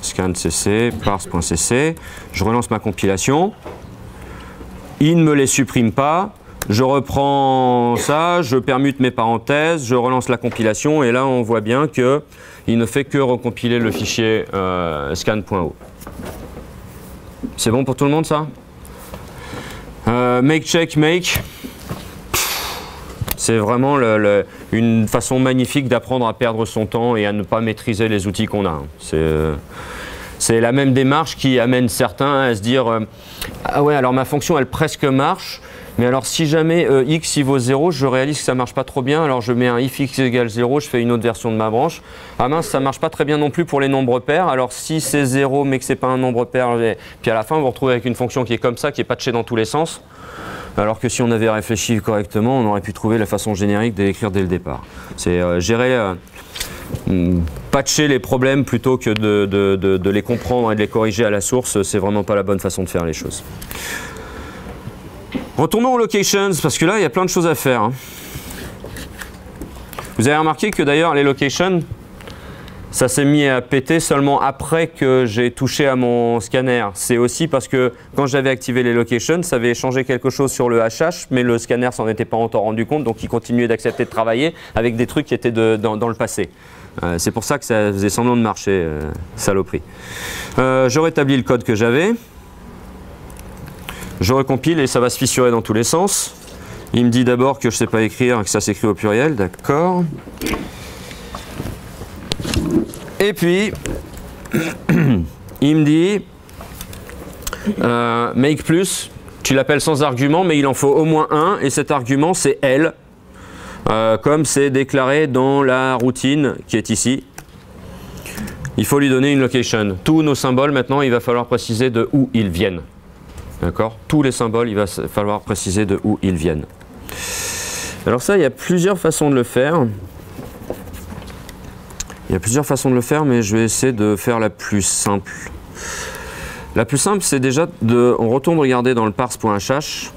S1: Scan CC, parse.cc, je relance ma compilation. Il ne me les supprime pas, je reprends ça, je permute mes parenthèses, je relance la compilation et là on voit bien qu'il ne fait que recompiler le fichier scan.o. C'est bon pour tout le monde ça? Make check make, c'est vraiment une façon magnifique d'apprendre à perdre son temps et à ne pas maîtriser les outils qu'on a. C'est la même démarche qui amène certains à se dire ah ouais, alors ma fonction elle presque marche, Mais alors si jamais x il vaut 0, je réalise que ça ne marche pas trop bien, alors je mets un if x égale 0, je fais une autre version de ma branche. Ah mince, ça ne marche pas très bien non plus pour les nombres pairs, alors si c'est 0 mais que ce n'est pas un nombre pair, puis à la fin vous vous retrouvez avec une fonction qui est comme ça, qui est patchée dans tous les sens, alors que si on avait réfléchi correctement, on aurait pu trouver la façon générique d'écrire dès le départ. C'est gérer, patcher les problèmes plutôt que de les comprendre et de les corriger à la source, c'est vraiment pas la bonne façon de faire les choses. Retournons aux locations, parce que là, il y a plein de choses à faire. Hein. Vous avez remarqué que d'ailleurs, les locations, ça s'est mis à péter seulement après que j'ai touché à mon scanner. C'est aussi parce que quand j'avais activé les locations, ça avait changé quelque chose sur le HH, mais le scanner s'en était pas encore rendu compte, donc il continuait d'accepter de travailler avec des trucs qui étaient dans le passé. C'est pour ça que ça faisait semblant de marcher, saloperie. Je rétablis le code que j'avais. Je recompile et ça va se fissurer dans tous les sens. Il me dit d'abord que je ne sais pas écrire, que ça s'écrit au pluriel, d'accord. Et puis, il me dit, make plus, tu l'appelles sans argument, mais il en faut au moins un, et cet argument c'est L, comme c'est déclaré dans la routine qui est ici. Il faut lui donner une location. Tous nos symboles, maintenant, il va falloir préciser de où ils viennent. D'accord? Tous les symboles, il va falloir préciser de où ils viennent. Alors ça, il y a plusieurs façons de le faire. Il y a plusieurs façons de le faire, mais je vais essayer de faire la plus simple. La plus simple, c'est déjà on retourne regarder dans le parse.hh.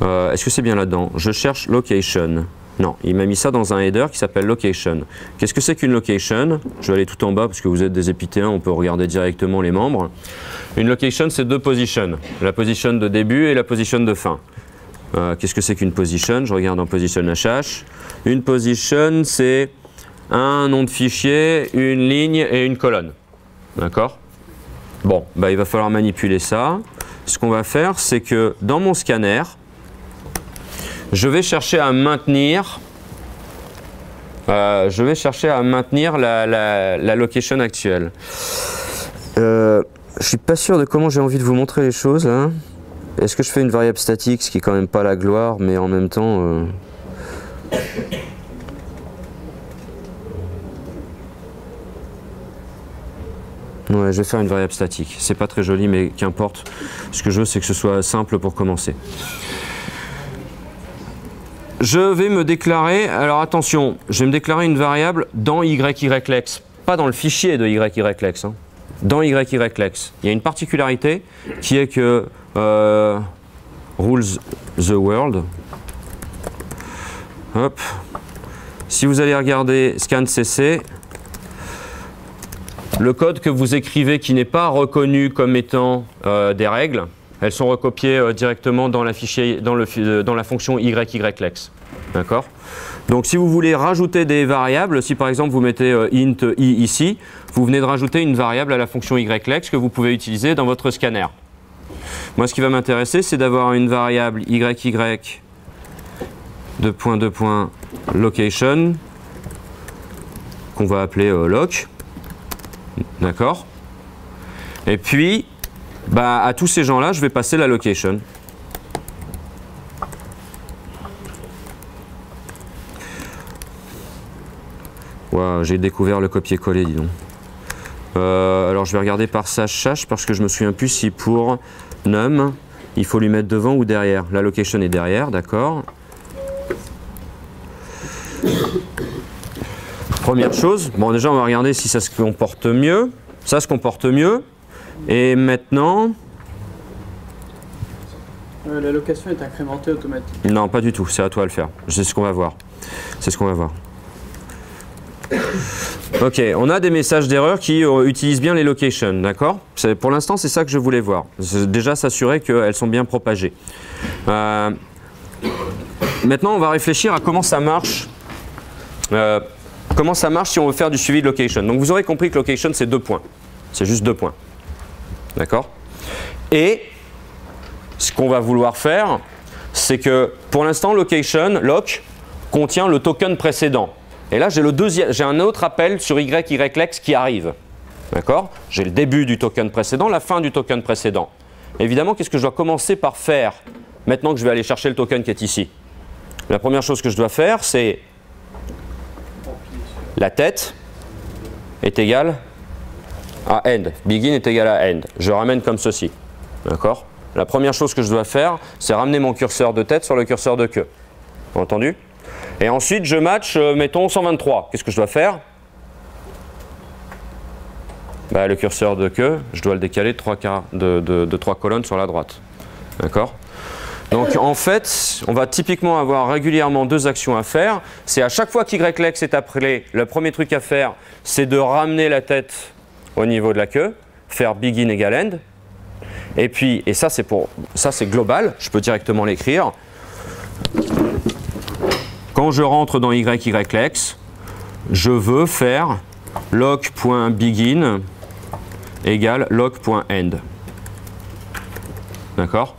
S1: Est-ce que c'est bien là-dedans? Je cherche location. Non, il m'a mis ça dans un header qui s'appelle location. Qu'est-ce que c'est qu'une location? Je vais aller tout en bas parce que vous êtes des épithéens, on peut regarder directement les membres. Une location, c'est deux positions. La position de début et la position de fin. Qu'est-ce que c'est qu'une position? Je regarde en position HH. Une position, c'est un nom de fichier, une ligne et une colonne. D'accord? Bon, bah, il va falloir manipuler ça. Ce qu'on va faire, c'est que dans mon scanner, je vais chercher à maintenir, la location actuelle. Je suis pas sûr de comment j'ai envie de vous montrer les choses là. Est-ce que je fais une variable statique, ce qui est quand même pas la gloire, mais en même temps... Ouais, je vais faire une variable statique. C'est pas très joli, mais qu'importe. Ce que je veux, c'est que ce soit simple pour commencer. Je vais me déclarer, alors attention, je vais me déclarer une variable dans YYLex, pas dans le fichier de YYLex, hein, dans YYLex. Il y a une particularité qui est que rules the world. Hop. Si vous allez regarder scan.cc, le code que vous écrivez qui n'est pas reconnu comme étant des règles, elles sont recopiées directement dans la fonction YYLex. D'accord? Donc si vous voulez rajouter des variables, si par exemple vous mettez int i ici, vous venez de rajouter une variable à la fonction YLex que vous pouvez utiliser dans votre scanner. Moi ce qui va m'intéresser, c'est d'avoir une variable YY location qu'on va appeler loc. D'accord? Et puis, bah, à tous ces gens-là, je vais passer la location. Wow, j'ai découvert le copier-coller, dis donc. Alors je vais regarder par // parce que je me souviens plus si pour num, il faut lui mettre devant ou derrière. La location est derrière, d'accord. Première chose, bon déjà on va regarder si ça se comporte mieux. Ça se comporte mieux. Et maintenant...
S3: la location est incrémentée automatiquement.
S1: Non, pas du tout, c'est à toi de le faire. C'est ce qu'on va voir. C'est ce qu'on va voir. Ok, on a des messages d'erreur qui utilisent bien les locations, d'accord? Pour l'instant, c'est ça que je voulais voir. Déjà s'assurer qu'elles sont bien propagées. Maintenant, on va réfléchir à comment ça marche. Comment ça marche si on veut faire du suivi de location. Donc vous aurez compris que location, c'est 2 points. C'est juste 2 points. D'accord? Et ce qu'on va vouloir faire, c'est que pour l'instant, location, loc, contient le token précédent. Et là, j'ai un autre appel sur YYLex qui arrive. D'accord? J'ai le début du token précédent, la fin du token précédent. Évidemment, qu'est-ce que je dois commencer par faire maintenant que je vais aller chercher le token qui est ici, la première chose que je dois faire, c'est la tête est égale à end. Begin est égal à end. Je ramène comme ceci. D'accord? La première chose que je dois faire, c'est ramener mon curseur de tête sur le curseur de queue. Entendu? Et ensuite, je match, mettons, 123. Qu'est-ce que je dois faire? Bah, le curseur de queue, je dois le décaler de 3 colonnes sur la droite. D'accord? Donc en fait, on va typiquement avoir régulièrement deux actions à faire. C'est à chaque fois qu'YLEX est appelé, le premier truc à faire, c'est de ramener la tête au niveau de la queue, faire begin égale end. Et puis, et ça c'est global, je peux directement l'écrire. Quand je rentre dans YLEX, je veux faire log.begin égale log.end. D'accord?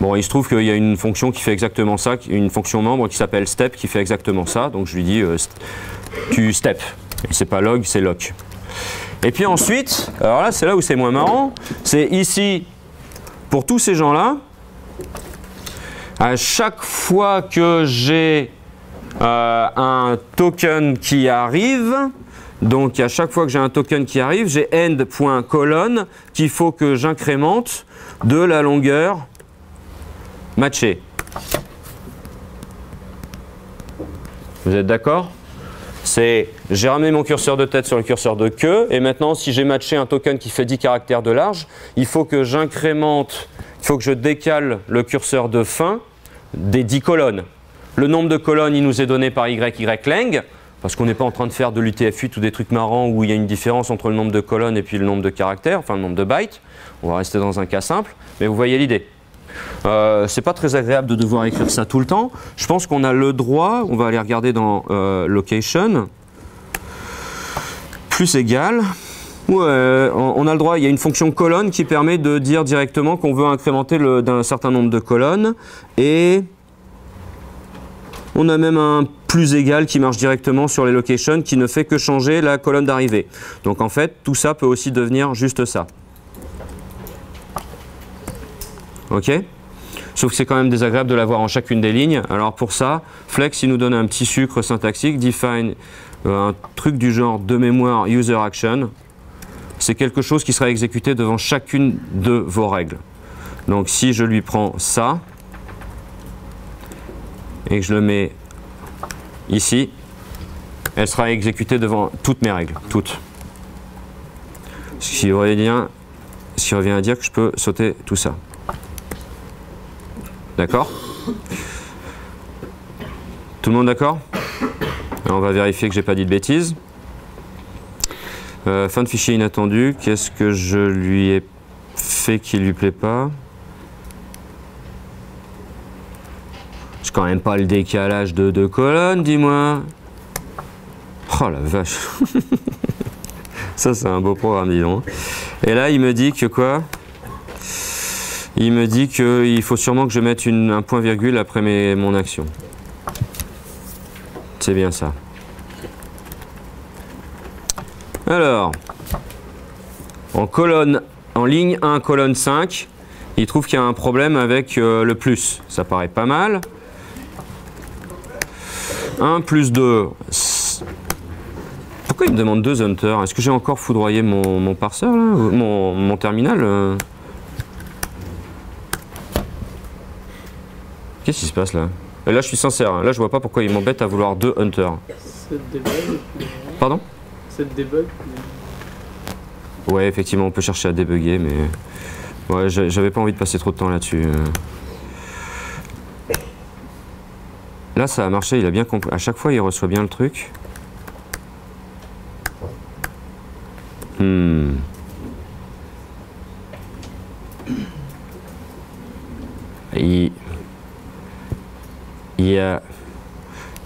S1: Bon, il se trouve qu'il y a une fonction qui fait exactement ça, une fonction membre qui s'appelle step qui fait exactement ça. Donc je lui dis tu step. Et c'est pas log, c'est lock. Et puis ensuite, alors là c'est là où c'est moins marrant, c'est ici pour tous ces gens-là, à chaque fois que j'ai un token qui arrive, donc à chaque fois que j'ai un token qui arrive, j'ai end.colonne qu'il faut que j'incrémente de la longueur matché. Vous êtes d'accord? J'ai ramené mon curseur de tête sur le curseur de queue et maintenant si j'ai matché un token qui fait 10 caractères de large, il faut que j'incrémente, il faut que je décale le curseur de fin des 10 colonnes. Le nombre de colonnes, il nous est donné par YLENG, parce qu'on n'est pas en train de faire de l'UTF-8 ou des trucs marrants où il y a une différence entre le nombre de colonnes et puis le nombre de caractères, enfin le nombre de bytes. On va rester dans un cas simple, mais vous voyez l'idée. C'est pas très agréable de devoir écrire ça tout le temps. Je pense qu'on a le droit, on va aller regarder dans location, plus égal. Ouais, on a le droit, il y a une fonction colonne qui permet de dire directement qu'on veut incrémenter d'un certain nombre de colonnes. Et on a même un plus égal qui marche directement sur les locations qui ne fait que changer la colonne d'arrivée. Donc en fait, tout ça peut aussi devenir juste ça. Ok? Sauf que c'est quand même désagréable de l'avoir en chacune des lignes. Alors pour ça, Flex il nous donne un petit sucre syntaxique, define un truc du genre de mémoire user action. C'est quelque chose qui sera exécuté devant chacune de vos règles. Donc si je lui prends ça et que je le mets ici, elle sera exécutée devant toutes mes règles, toutes. Ce qui revient à dire que je peux sauter tout ça. D'accord? Tout le monde d'accord? On va vérifier que j'ai pas dit de bêtises. Fin de fichier inattendu. Qu'est-ce que je lui ai fait qui lui plaît pas? C'est quand même pas le décalage de 2 colonnes, dis-moi. Oh la vache. Ça c'est un beau programme, dis donc. Et là il me dit que quoi? Il me dit qu'il faut sûrement que je mette un point virgule après mon action. C'est bien ça. Alors, en ligne 1, colonne 5, il trouve qu'il y a un problème avec le plus. Ça paraît pas mal. 1 plus 2. Pourquoi il me demande 2 hunters? Est-ce que j'ai encore foudroyé mon parseur, là? Mon terminal Qu'est-ce qui se passe là? Et là je suis sincère, là je vois pas pourquoi il m'embête à vouloir 2 hunters.
S3: C'est le debug.
S1: Pardon?
S3: C'est le debug.
S1: Ouais, effectivement on peut chercher à débugger, mais ouais, j'avais pas envie de passer trop de temps là-dessus. Là ça a marché, il a bien compris. À chaque fois il reçoit bien le truc.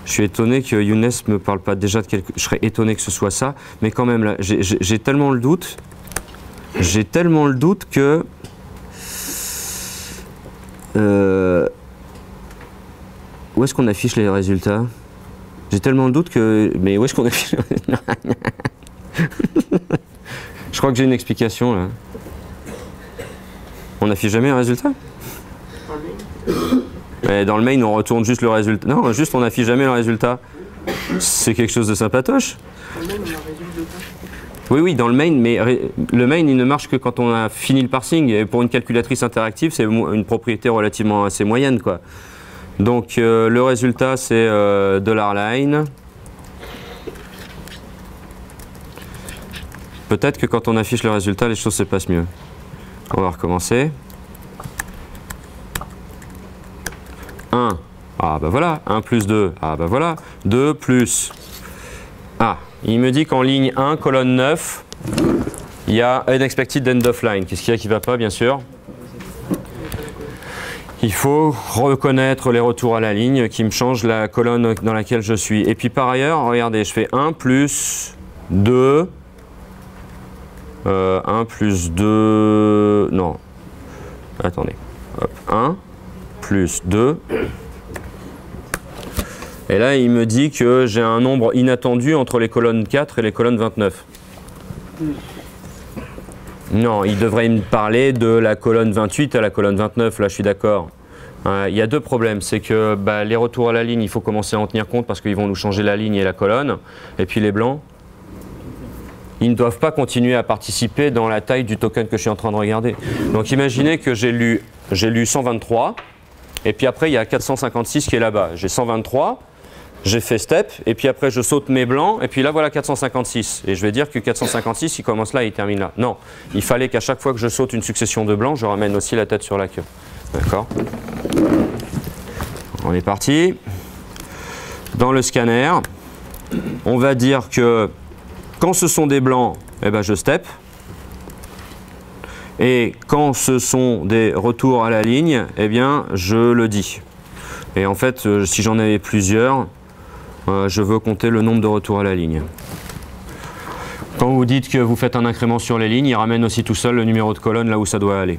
S1: Je suis étonné que Younes me parle pas déjà de quelque... Je serais étonné que ce soit ça, mais quand même là, j'ai tellement le doute. J'ai tellement le doute que... Où est-ce qu'on affiche les résultats? J'ai tellement le doute que... Mais où est-ce qu'on affiche... Je crois que j'ai une explication là. On n'affiche jamais un résultat? Et dans le main, on retourne juste le résultat. Non, juste on n'affiche jamais le résultat. C'est quelque chose de sympatoche. Oui, oui, dans le main, mais le main, il ne marche que quand on a fini le parsing. Et pour une calculatrice interactive, c'est une propriété relativement assez moyenne, quoi. Donc, le résultat, c'est $line. Peut-être que quand on affiche le résultat, les choses se passent mieux. On va recommencer. 1. Ah, bah voilà. 1 plus 2. Ah, bah voilà. 2 plus... Ah, il me dit qu'en ligne 1, colonne 9, il y a unexpected end of line. Qu'est-ce qu'il y a qui ne va pas, bien sûr? Il faut reconnaître les retours à la ligne qui me changent la colonne dans laquelle je suis. Et puis par ailleurs, regardez, je fais 1 plus 2. 1 plus 2... Non. Attendez. Hop. 1 plus 2. Et là, il me dit que j'ai un nombre inattendu entre les colonnes 4 et les colonnes 29. Non, il devrait me parler de la colonne 28 à la colonne 29, là je suis d'accord. Il y a deux problèmes, c'est que les retours à la ligne, il faut commencer à en tenir compte parce qu'ils vont nous changer la ligne et la colonne. Et puis les blancs, ils ne doivent pas continuer à participer dans la taille du token que je suis en train de regarder. Donc imaginez que j'ai lu 123, et puis après il y a 456 qui est là-bas. J'ai 123. J'ai fait step, et puis après je saute mes blancs, et puis là voilà 456. Et je vais dire que 456, il commence là et il termine là. Non, il fallait qu'à chaque fois que je saute une succession de blancs, je ramène aussi la tête sur la queue. D'accord? On est parti. Dans le scanner, on va dire que quand ce sont des blancs, eh ben je step. Et quand ce sont des retours à la ligne, eh bien je le dis. Et en fait, si j'en avais plusieurs, je veux compter le nombre de retours à la ligne. Quand vous dites que vous faites un incrément sur les lignes, il ramène aussi tout seul le numéro de colonne là où ça doit aller.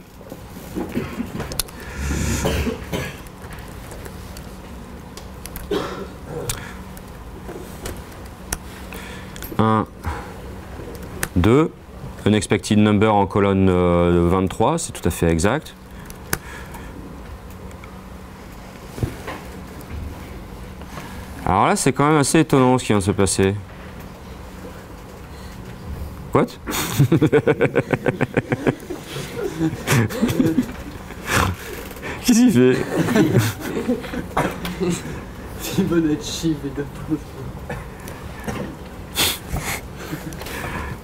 S1: Un, 2, unexpected number en colonne 23, c'est tout à fait exact. Alors là, c'est quand même assez étonnant ce qui vient de se passer. What? Qu'est-ce qu'il fait?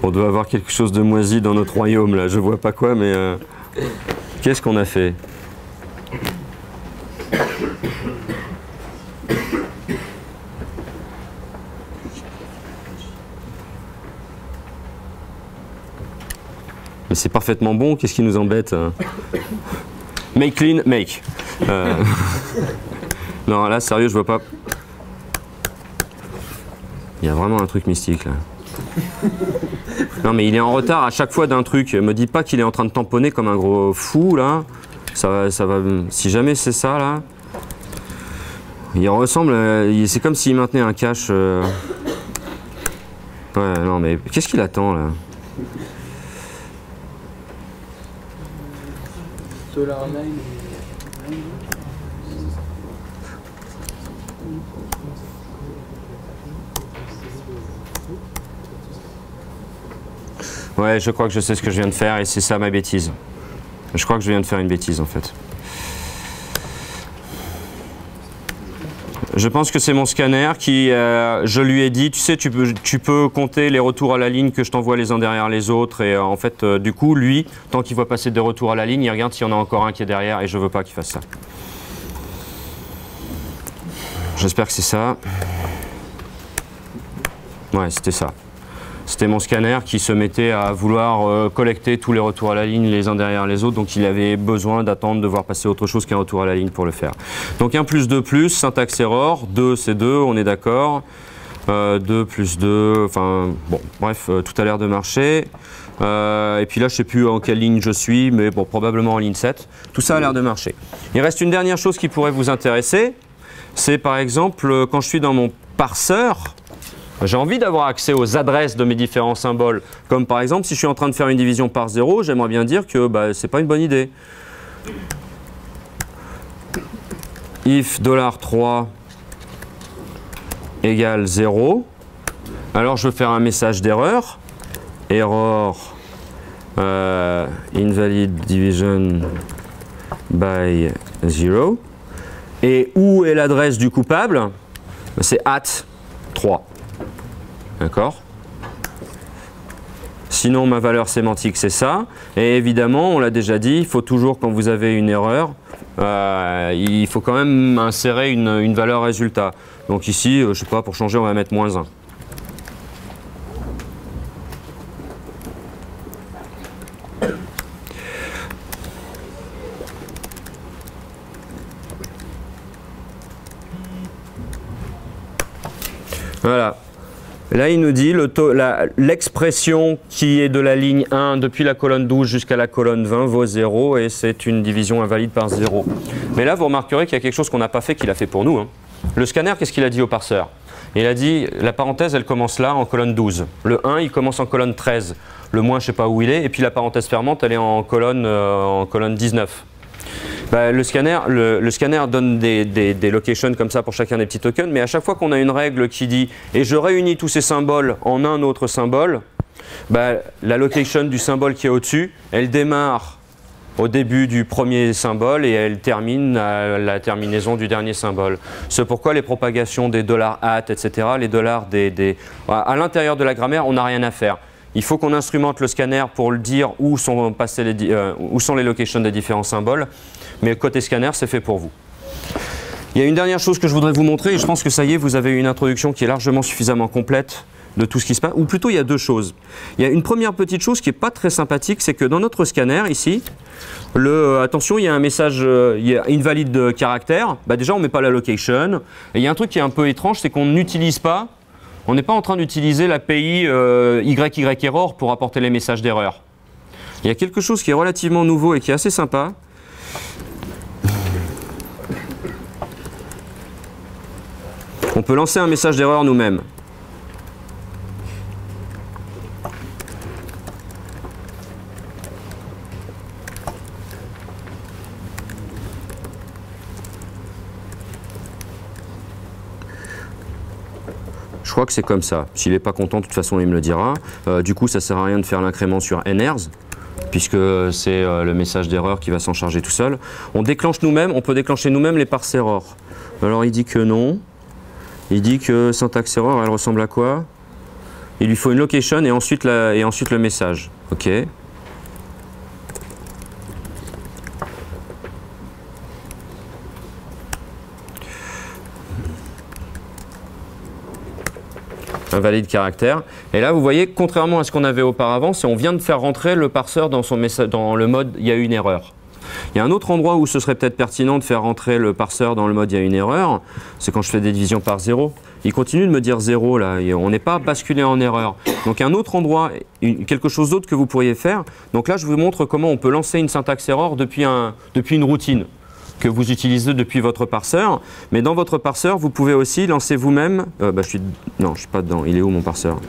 S1: On doit avoir quelque chose de moisi dans notre royaume là, je vois pas quoi, mais qu'est-ce qu'on a fait? Mais c'est parfaitement bon, qu'est-ce qui nous embête? Make clean, make. Non, là, sérieux, je vois pas. Il y a vraiment un truc mystique là. Non, mais il est en retard à chaque fois d'un truc. Me dis pas qu'il est en train de tamponner comme un gros fou là. Ça va. Si jamais c'est ça là. Il ressemble. C'est comme s'il maintenait un cache. Ouais, non, mais qu'est-ce qu'il attend là? Ouais, je crois que je sais ce que je viens de faire et c'est ça ma bêtise. Je crois que je viens de faire une bêtise en fait. Je pense que c'est mon scanner qui, je lui ai dit, tu sais, tu peux compter les retours à la ligne que je t'envoie les uns derrière les autres. Et en fait, du coup, lui, tant qu'il voit passer des retours à la ligne, il regarde s'il y en a encore un qui est derrière et je veux pas qu'il fasse ça. J'espère que c'est ça. Ouais, c'était ça. C'était mon scanner qui se mettait à vouloir collecter tous les retours à la ligne les uns derrière les autres. Donc il avait besoin d'attendre de voir passer autre chose qu'un retour à la ligne pour le faire. Donc 1 plus 2 plus, syntaxe error. 2 c'est 2, on est d'accord. 2 plus 2, enfin bon, bref, tout a l'air de marcher. Et puis là, je ne sais plus en quelle ligne je suis, mais bon, probablement en ligne 7. Tout ça a l'air de marcher. Il reste une dernière chose qui pourrait vous intéresser. C'est par exemple, quand je suis dans mon parseur, j'ai envie d'avoir accès aux adresses de mes différents symboles. Comme par exemple, si je suis en train de faire une division par 0, j'aimerais bien dire que ce n'est pas une bonne idée. if $3 égale 0, alors je veux faire un message d'erreur, error invalid division by 0, et où est l'adresse du coupable? C'est @3, d'accord? Sinon ma valeur sémantique c'est ça, et évidemment on l'a déjà dit, il faut toujours quand vous avez une erreur, il faut quand même insérer une valeur résultat. Donc ici, je sais pas, pour changer on va mettre -1. Voilà. Là, il nous dit l'expression qui est de la ligne 1 depuis la colonne 12 jusqu'à la colonne 20 vaut 0 et c'est une division invalide par 0. Mais là, vous remarquerez qu'il y a quelque chose qu'on n'a pas fait qu'il a fait pour nous. Hein. Le scanner, qu'est-ce qu'il a dit au parseur? Il a dit, la parenthèse, elle commence là en colonne 12. Le 1, il commence en colonne 13. Le moins, je ne sais pas où il est. Et puis la parenthèse fermante, elle est en colonne 19. Bah, le scanner donne des locations comme ça pour chacun des petits tokens, mais à chaque fois qu'on a une règle qui dit « et je réunis tous ces symboles en un autre symbole bah, », la location du symbole qui est au-dessus, elle démarre au début du premier symbole et elle termine à la terminaison du dernier symbole. C'est pourquoi les propagations des $, etc., les dollars à l'intérieur de la grammaire, on n'a rien à faire. Il faut qu'on instrumente le scanner pour le dire où sont les locations des différents symboles. Mais côté scanner, c'est fait pour vous. Il y a une dernière chose que je voudrais vous montrer, et je pense que ça y est, vous avez une introduction qui est largement suffisamment complète de tout ce qui se passe. Ou plutôt, il y a deux choses. Il y a une première petite chose qui n'est pas très sympathique, c'est que dans notre scanner, ici, attention, il y a un message il y a invalide de caractère. Bah, déjà, on ne met pas la location. Et il y a un truc qui est un peu étrange, c'est qu'on n'utilise pas, on n'est pas en train d'utiliser l'API YYError pour apporter les messages d'erreur. Il y a quelque chose qui est relativement nouveau et qui est assez sympa. On peut lancer un message d'erreur nous-mêmes. Je crois que c'est comme ça. S'il n'est pas content, de toute façon, il me le dira. Du coup, ça ne sert à rien de faire l'incrément sur ners, puisque c'est le message d'erreur qui va s'en charger tout seul. On déclenche nous-mêmes, on peut déclencher nous-mêmes les parse error. Alors il dit que non. Il dit que syntaxe error, elle ressemble à quoi? Il lui faut une location et ensuite le message. OK. Invalide caractère. Et là, vous voyez, contrairement à ce qu'on avait auparavant, si on vient de faire rentrer le parseur dans le mode « il y a une erreur ». Il y a un autre endroit où ce serait peut-être pertinent de faire rentrer le parseur dans le mode « il y a une erreur », c'est quand je fais des divisions par 0. Il continue de me dire 0 là, et on n'est pas basculé en erreur. Donc un autre endroit, quelque chose d'autre que vous pourriez faire. Donc là, je vous montre comment on peut lancer une syntaxe error depuis une routine que vous utilisez depuis votre parseur. Mais dans votre parseur, vous pouvez aussi lancer vous-même. Non, je ne suis pas dedans. Il est où mon parseur?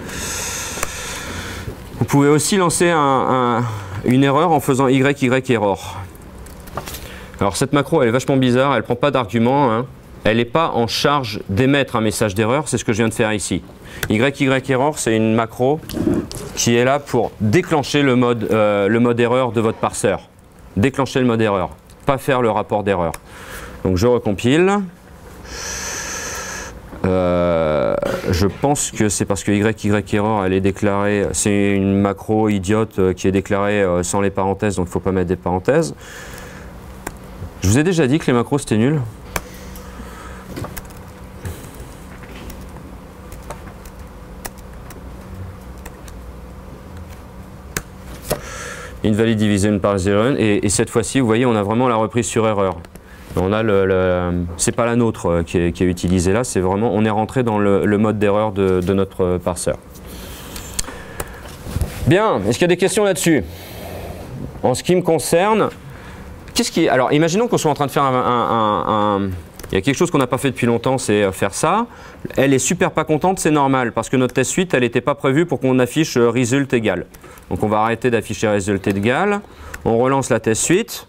S1: Vous pouvez aussi lancer une erreur en faisant YYError. Alors cette macro, elle est vachement bizarre. Elle ne prend pas d'argument. Hein. Elle n'est pas en charge d'émettre un message d'erreur. C'est ce que je viens de faire ici. YYError, c'est une macro qui est là pour déclencher le mode erreur de votre parseur. Déclencher le mode erreur. Pas faire le rapport d'erreur. Donc je recompile. Je pense que c'est parce que YYError, elle est déclarée, c'est une macro idiote qui est déclarée sans les parenthèses, donc il ne faut pas mettre des parenthèses. Je vous ai déjà dit que les macros c'était nul. Invalid division par 0 et cette fois-ci, vous voyez, on a vraiment la reprise sur erreur. On a c'est pas la nôtre qui est utilisée là, c'est vraiment, on est rentré dans le mode d'erreur de notre parseur. Bien, est-ce qu'il y a des questions là-dessus? En ce qui me concerne, alors imaginons qu'on soit en train de faire il y a quelque chose qu'on n'a pas fait depuis longtemps, c'est faire ça. Elle est super pas contente, c'est normal, parce que notre test suite, elle n'était pas prévue pour qu'on affiche result égal. Donc on va arrêter d'afficher result égal. On relance la test suite.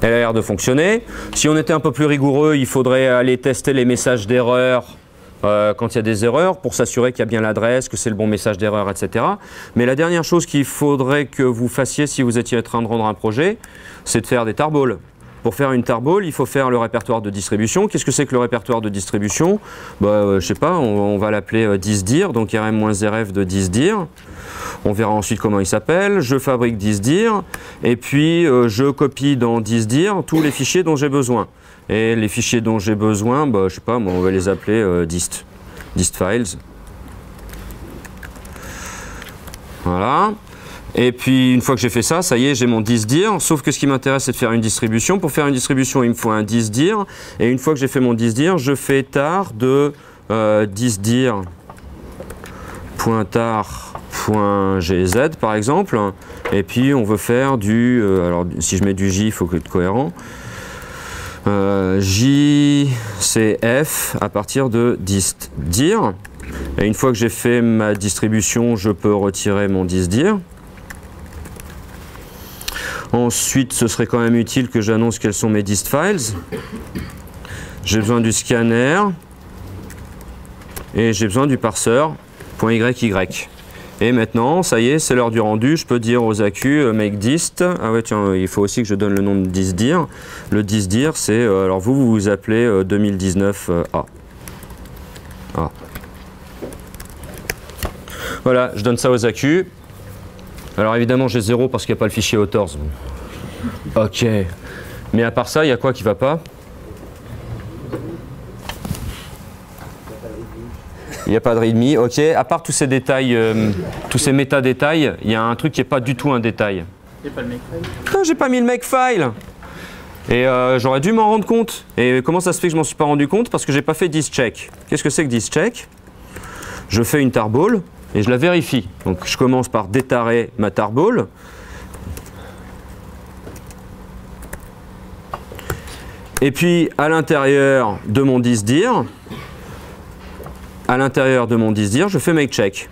S1: Elle a l'air de fonctionner. Si on était un peu plus rigoureux, il faudrait aller tester les messages d'erreur quand il y a des erreurs pour s'assurer qu'il y a bien l'adresse, que c'est le bon message d'erreur, etc. Mais la dernière chose qu'il faudrait que vous fassiez si vous étiez en train de rendre un projet, c'est de faire des tarballs. Pour faire une tarball, il faut faire le répertoire de distribution. Qu'est-ce que c'est que le répertoire de distribution? Je sais pas, on va l'appeler disdir, donc rm-rf de disdir. On verra ensuite comment il s'appelle. Je fabrique disdir et puis je copie dans disdir tous les fichiers dont j'ai besoin. Et les fichiers dont j'ai besoin, je sais pas, moi, on va les appeler dist files. Voilà. Et puis une fois que j'ai fait ça, ça y est, j'ai mon disdir. Sauf que ce qui m'intéresse, c'est de faire une distribution. Pour faire une distribution, il me faut un disdir. Et une fois que j'ai fait mon disdir, je fais tar de disdir.tar.gz par exemple. Et puis on veut faire du. Alors si je mets du J, il faut être cohérent. JCF à partir de disdir. Et une fois que j'ai fait ma distribution, je peux retirer mon disdir. Ensuite, ce serait quand même utile que j'annonce quels sont mes dist files. J'ai besoin du scanner et j'ai besoin du parseur.yy. Et maintenant, ça y est, c'est l'heure du rendu. Je peux dire aux accus make dist. Ah ouais, tiens, il faut aussi que je donne le nom de disdir. Le disdir, c'est alors vous vous appelez 2019 A. A. Voilà, je donne ça aux accus. Alors évidemment, j'ai 0 parce qu'il n'y a pas le fichier authors. Ok. Mais à part ça, il y a quoi qui va pas? Il n'y a pas de readme, ok. À part tous ces détails, tous ces métadétails, il y a un truc qui n'est pas du tout un détail.
S3: Il n'y a pas le makefile.
S1: Non, j'ai pas mis le makefile. Et j'aurais dû m'en rendre compte. Et comment ça se fait que je m'en suis pas rendu compte? Parce que j'ai pas fait discheck. Qu'est-ce que c'est que discheck? Je fais une tarball et je la vérifie. Donc je commence par détarer ma tarball. Et puis à l'intérieur de mon disdir, je fais make check.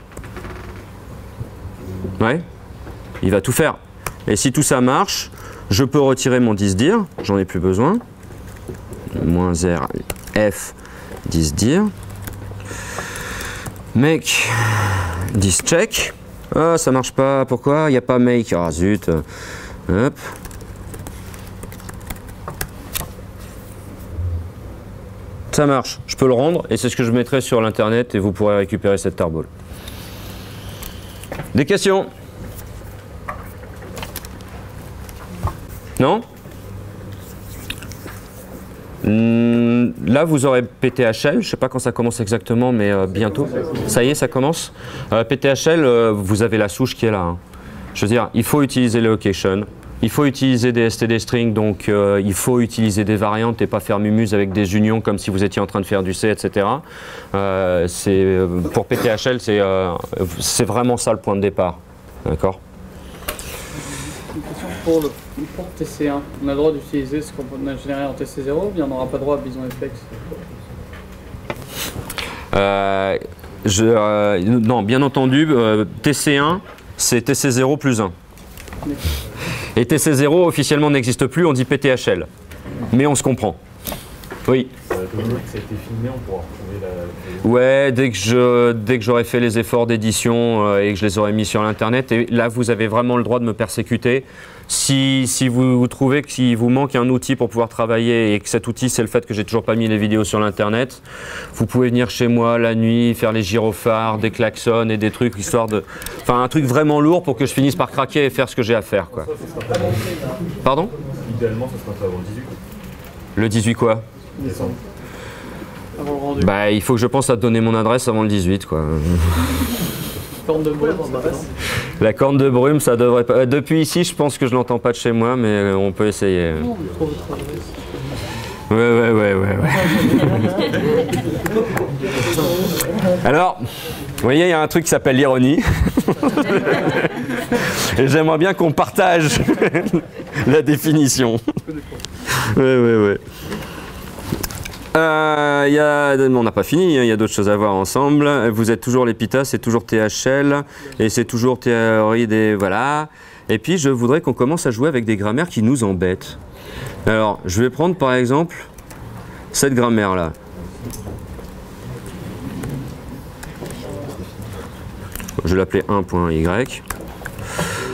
S1: Ouais, il va tout faire. Et si tout ça marche, je peux retirer mon disdir, j'en ai plus besoin. -r disdir. Make discheck. Ah, ça marche pas. Pourquoi? Il n'y a pas make. Ah zut. Hop. Ça marche, je peux le rendre et c'est ce que je mettrai sur l'internet et vous pourrez récupérer cette tarball. Des questions? Non? Là vous aurez PTHL, je ne sais pas quand ça commence exactement mais bientôt. Ça y est, ça commence. PTHL, vous avez la souche qui est là. Hein. Je veux dire, il faut utiliser les locations. Il faut utiliser des std strings, donc il faut utiliser des variantes et pas faire mumuse avec des unions comme si vous étiez en train de faire du C, etc. Pour PTHL, c'est vraiment ça le point de départ. D'accord?
S3: Une question pour TC1. On a le droit d'utiliser ce qu'on a généré en TC0 ou bien on n'aura pas droit à BisonFX?
S1: Non, bien entendu, TC1, c'est TC0 plus 1. Et TC0 officiellement n'existe plus, on dit PTHL. Mais on se comprend. Oui.
S2: Ça a été filmé, on pourra retrouver la...
S1: Ouais, dès que j'aurai fait les efforts d'édition et que je les aurai mis sur l'internet, et là vous avez vraiment le droit de me persécuter. Si vous trouvez qu'il vous manque un outil pour pouvoir travailler et que cet outil c'est le fait que j'ai toujours pas mis les vidéos sur l'internet, vous pouvez venir chez moi la nuit, faire les gyrophares, des klaxons et des trucs, histoire de... Enfin un truc vraiment lourd pour que je finisse par craquer et faire ce que j'ai à faire, quoi. Pardon?
S2: Idéalement, ça sera pas avant le 18.
S1: Le 18 quoi?
S2: Décembre.
S3: Avant le rendu.
S1: Bah il faut que je pense à te donner mon adresse avant le 18, quoi.
S3: Corne de brume,
S1: La corne de brume, ça devrait pas... Depuis ici, je pense que je l'entends pas de chez moi, mais on peut essayer.
S3: non, on trouve votre adresse.
S1: Ouais. Alors, vous voyez, il y a un truc qui s'appelle l'ironie. Et j'aimerais bien qu'on partage la définition. Ouais. On n'a pas fini, il y a d'autres choses à voir ensemble. Vous êtes toujours l'EPITA, c'est toujours THL et c'est toujours théorie des... Voilà. Et puis je voudrais qu'on commence à jouer avec des grammaires qui nous embêtent. Alors, je vais prendre par exemple cette grammaire-là. Je vais l'appeler 1.y.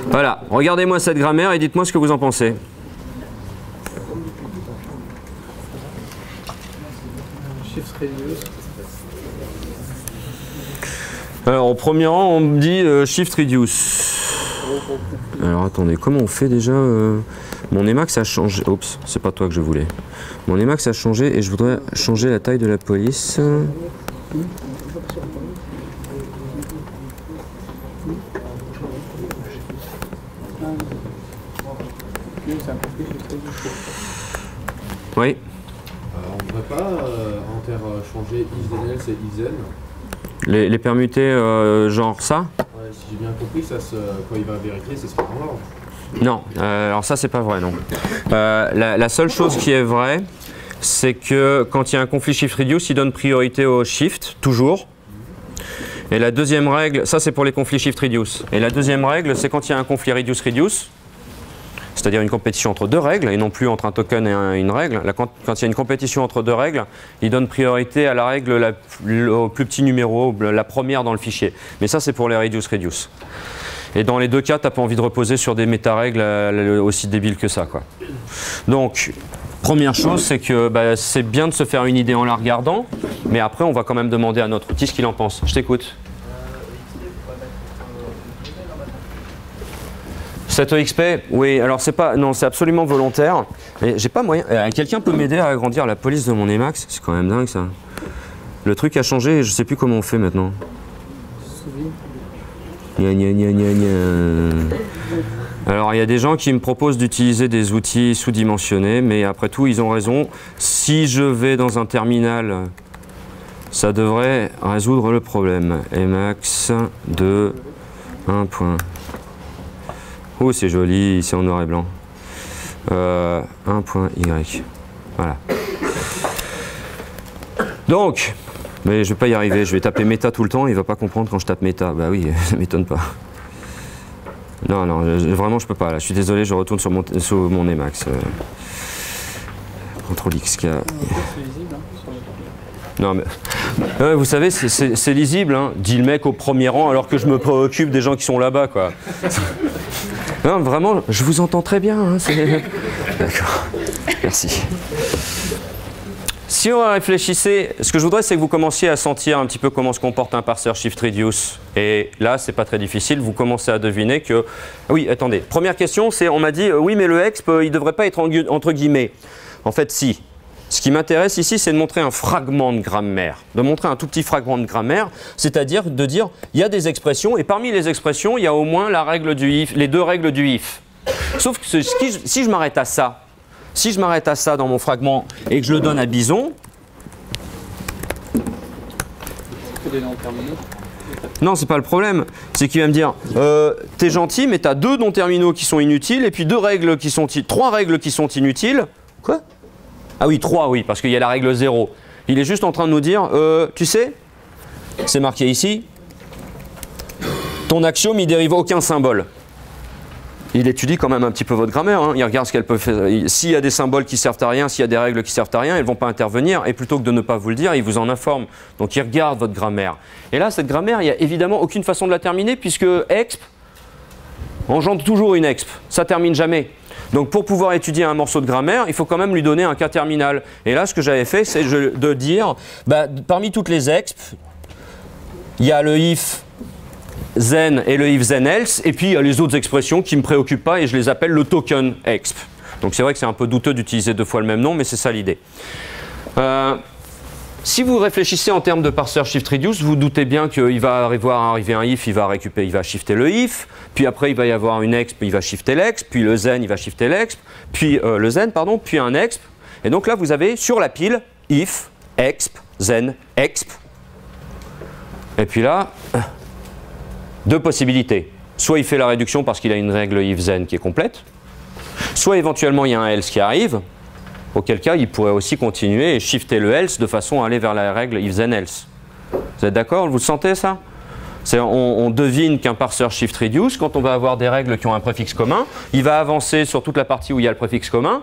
S1: Voilà, regardez-moi cette grammaire et dites-moi ce que vous en pensez.
S3: Shift reduce.
S1: Alors, au premier rang, on me dit Shift Reduce. Alors, attendez, comment on fait déjà Mon Emacs a changé. Oups, c'est pas toi que je voulais. Mon Emacs a changé et je voudrais changer la taille de la police. Oui.
S5: On ne devrait pas changer if then else et if then.
S1: Les permuter genre ça?
S5: Ouais, si j'ai bien compris, ça quand il va vérifier, ça se fait en ordre.
S1: Non, alors ça c'est pas vrai, non. La seule chose qui est vraie, c'est que quand il y a un conflit shift reduce, il donne priorité au shift, toujours. Et la deuxième règle, ça c'est pour les conflits shift reduce. Et la deuxième règle, c'est quand il y a un conflit reduce reduce, c'est-à-dire une compétition entre deux règles et non plus entre un token et une règle. Là, quand il y a une compétition entre deux règles, il donne priorité à la règle au plus petit numéro, la première dans le fichier. Mais ça, c'est pour les reduce. Et dans les deux cas, tu n'as pas envie de reposer sur des méta-règles aussi débiles que ça, quoi. Donc, première chose, c'est que c'est bien de se faire une idée en la regardant, mais après, on va quand même demander à notre outil ce qu'il en pense. Je t'écoute. Cette EXP, oui, alors c'est pas, non, c'est absolument volontaire. Mais j'ai pas moyen. Quelqu'un peut m'aider à agrandir la police de mon Emacs? C'est quand même dingue ça. Le truc a changé et je sais plus comment on fait maintenant. Gna gna gna gna gna. Alors il y a des gens qui me proposent d'utiliser des outils sous-dimensionnés, mais après tout ils ont raison. Si je vais dans un terminal, ça devrait résoudre le problème. Emacs de 1. Oh, c'est joli, c'est en noir et blanc. 1.y. Voilà. Donc, mais je vais pas y arriver, je vais taper méta tout le temps, il va pas comprendre quand je tape méta. Bah oui, ça m'étonne pas. Non, non, vraiment je peux pas là. Je suis désolé, je retourne sur mon Emacs. Ctrl X. Non mais vous savez, c'est lisible, hein, dit le mec au premier rang, alors que je me préoccupe des gens qui sont là-bas, quoi. Non, vraiment, je vous entends très bien. Hein, d'accord, merci. Si on réfléchissait, ce que je voudrais, c'est que vous commenciez à sentir un petit peu comment se comporte un parseur shift reduce. Et là, c'est pas très difficile, vous commencez à deviner que... Oui, attendez, première question, c'est, on m'a dit, oui, mais le exp, il devrait pas être entre guillemets. En fait, si. Ce qui m'intéresse ici, c'est de montrer un fragment de grammaire, de montrer un tout petit fragment de grammaire, c'est-à-dire de dire il y a des expressions et parmi les expressions, il y a au moins la règle du if, les deux règles du if. Sauf que si je m'arrête à ça, dans mon fragment et que je le donne à Bison, non, c'est pas le problème. C'est qu'il va me dire t'es gentil, mais t'as deux non-terminaux qui sont inutiles et puis trois règles qui sont inutiles. Quoi? Ah oui, 3, oui, parce qu'il y a la règle 0. Il est juste en train de nous dire, tu sais, c'est marqué ici, ton axiome, il dérive aucun symbole. Il étudie quand même un petit peu votre grammaire, hein. Il regarde ce qu'elle peut faire. S'il y a des symboles qui servent à rien, s'il y a des règles qui servent à rien, elles ne vont pas intervenir. Et plutôt que de ne pas vous le dire, il vous en informe. Donc il regarde votre grammaire. Et là, cette grammaire, il n'y a évidemment aucune façon de la terminer, puisque exp engendre toujours une exp. Ça ne termine jamais. Donc pour pouvoir étudier un morceau de grammaire, il faut quand même lui donner un cas terminal. Et là, ce que j'avais fait, c'est de dire, parmi toutes les exp, il y a le if then et le if then else, et puis il y a les autres expressions qui ne me préoccupent pas et je les appelle le token exp. Donc c'est vrai que c'est un peu douteux d'utiliser deux fois le même nom, mais c'est ça l'idée. Si vous réfléchissez en termes de parseur shift reduce, vous doutez bien qu'il va arriver un if, il va shifter le if, puis après il va y avoir une exp, il va shifter l'exp, puis le then il va shifter l'exp, puis puis un exp. Et donc là vous avez sur la pile if, exp, then, exp. Et puis là, deux possibilités. Soit il fait la réduction parce qu'il a une règle if then qui est complète, soit éventuellement il y a un else qui arrive. Auquel cas, il pourrait aussi continuer et shifter le else de façon à aller vers la règle if then else. Vous êtes d'accord? Vous le sentez ça? On devine qu'un parseur shift reduce, quand on va avoir des règles qui ont un préfixe commun, il va avancer sur toute la partie où il y a le préfixe commun,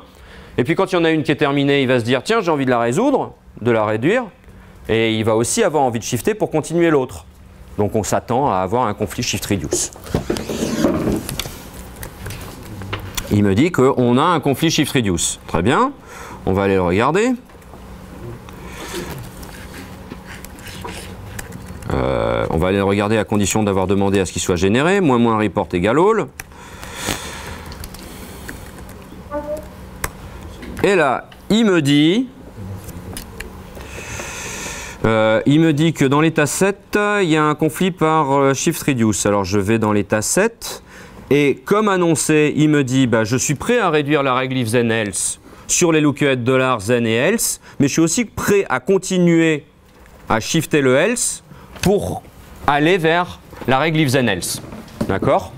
S1: Et puis quand il y en a une qui est terminée, il va se dire tiens, j'ai envie de la résoudre, de la réduire, et il va aussi avoir envie de shifter pour continuer l'autre. Donc on s'attend à avoir un conflit shift-reduce. Il me dit qu'on a un conflit shift-reduce. Très bien, on va aller le regarder. On va aller le regarder à condition d'avoir demandé à ce qu'il soit généré. Moins report égale all. Et là, il me dit que dans l'état 7, il y a un conflit par shift reduce. Alors je vais dans l'état 7 et comme annoncé, il me dit je suis prêt à réduire la règle if then else sur les lookup $then et else, mais je suis aussi prêt à continuer à shifter le else pour aller vers la règle if then else. D'accord?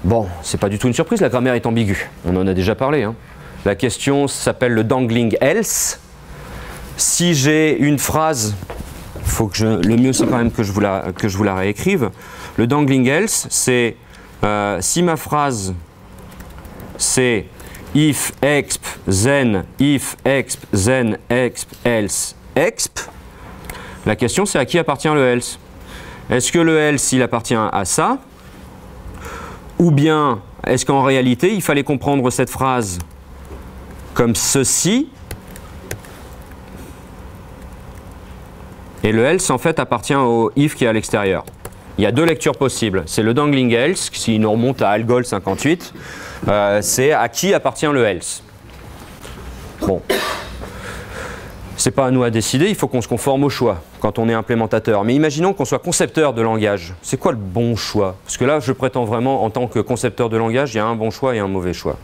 S1: Bon, c'est pas du tout une surprise, la grammaire est ambiguë. On en a déjà parlé, hein. La question s'appelle le dangling else. Si j'ai une phrase, le mieux c'est quand même que je vous la réécrive. Le dangling else, c'est si ma phrase c'est if exp then exp else exp, la question c'est à qui appartient le else. Est-ce que le else il appartient à ça, ou bien est-ce qu'en réalité il fallait comprendre cette phrase comme ceci, et le else en fait appartient au if qui est à l'extérieur. Il y a deux lectures possibles. C'est le dangling else, si nous remonte à Algol 58, c'est à qui appartient le else. Bon, c'est pas à nous à décider, il faut qu'on se conforme au choix quand on est implémentateur. Mais imaginons qu'on soit concepteur de langage. C'est quoi le bon choix? Parce que là, je prétends vraiment, en tant que concepteur de langage, il y a un bon choix et un mauvais choix.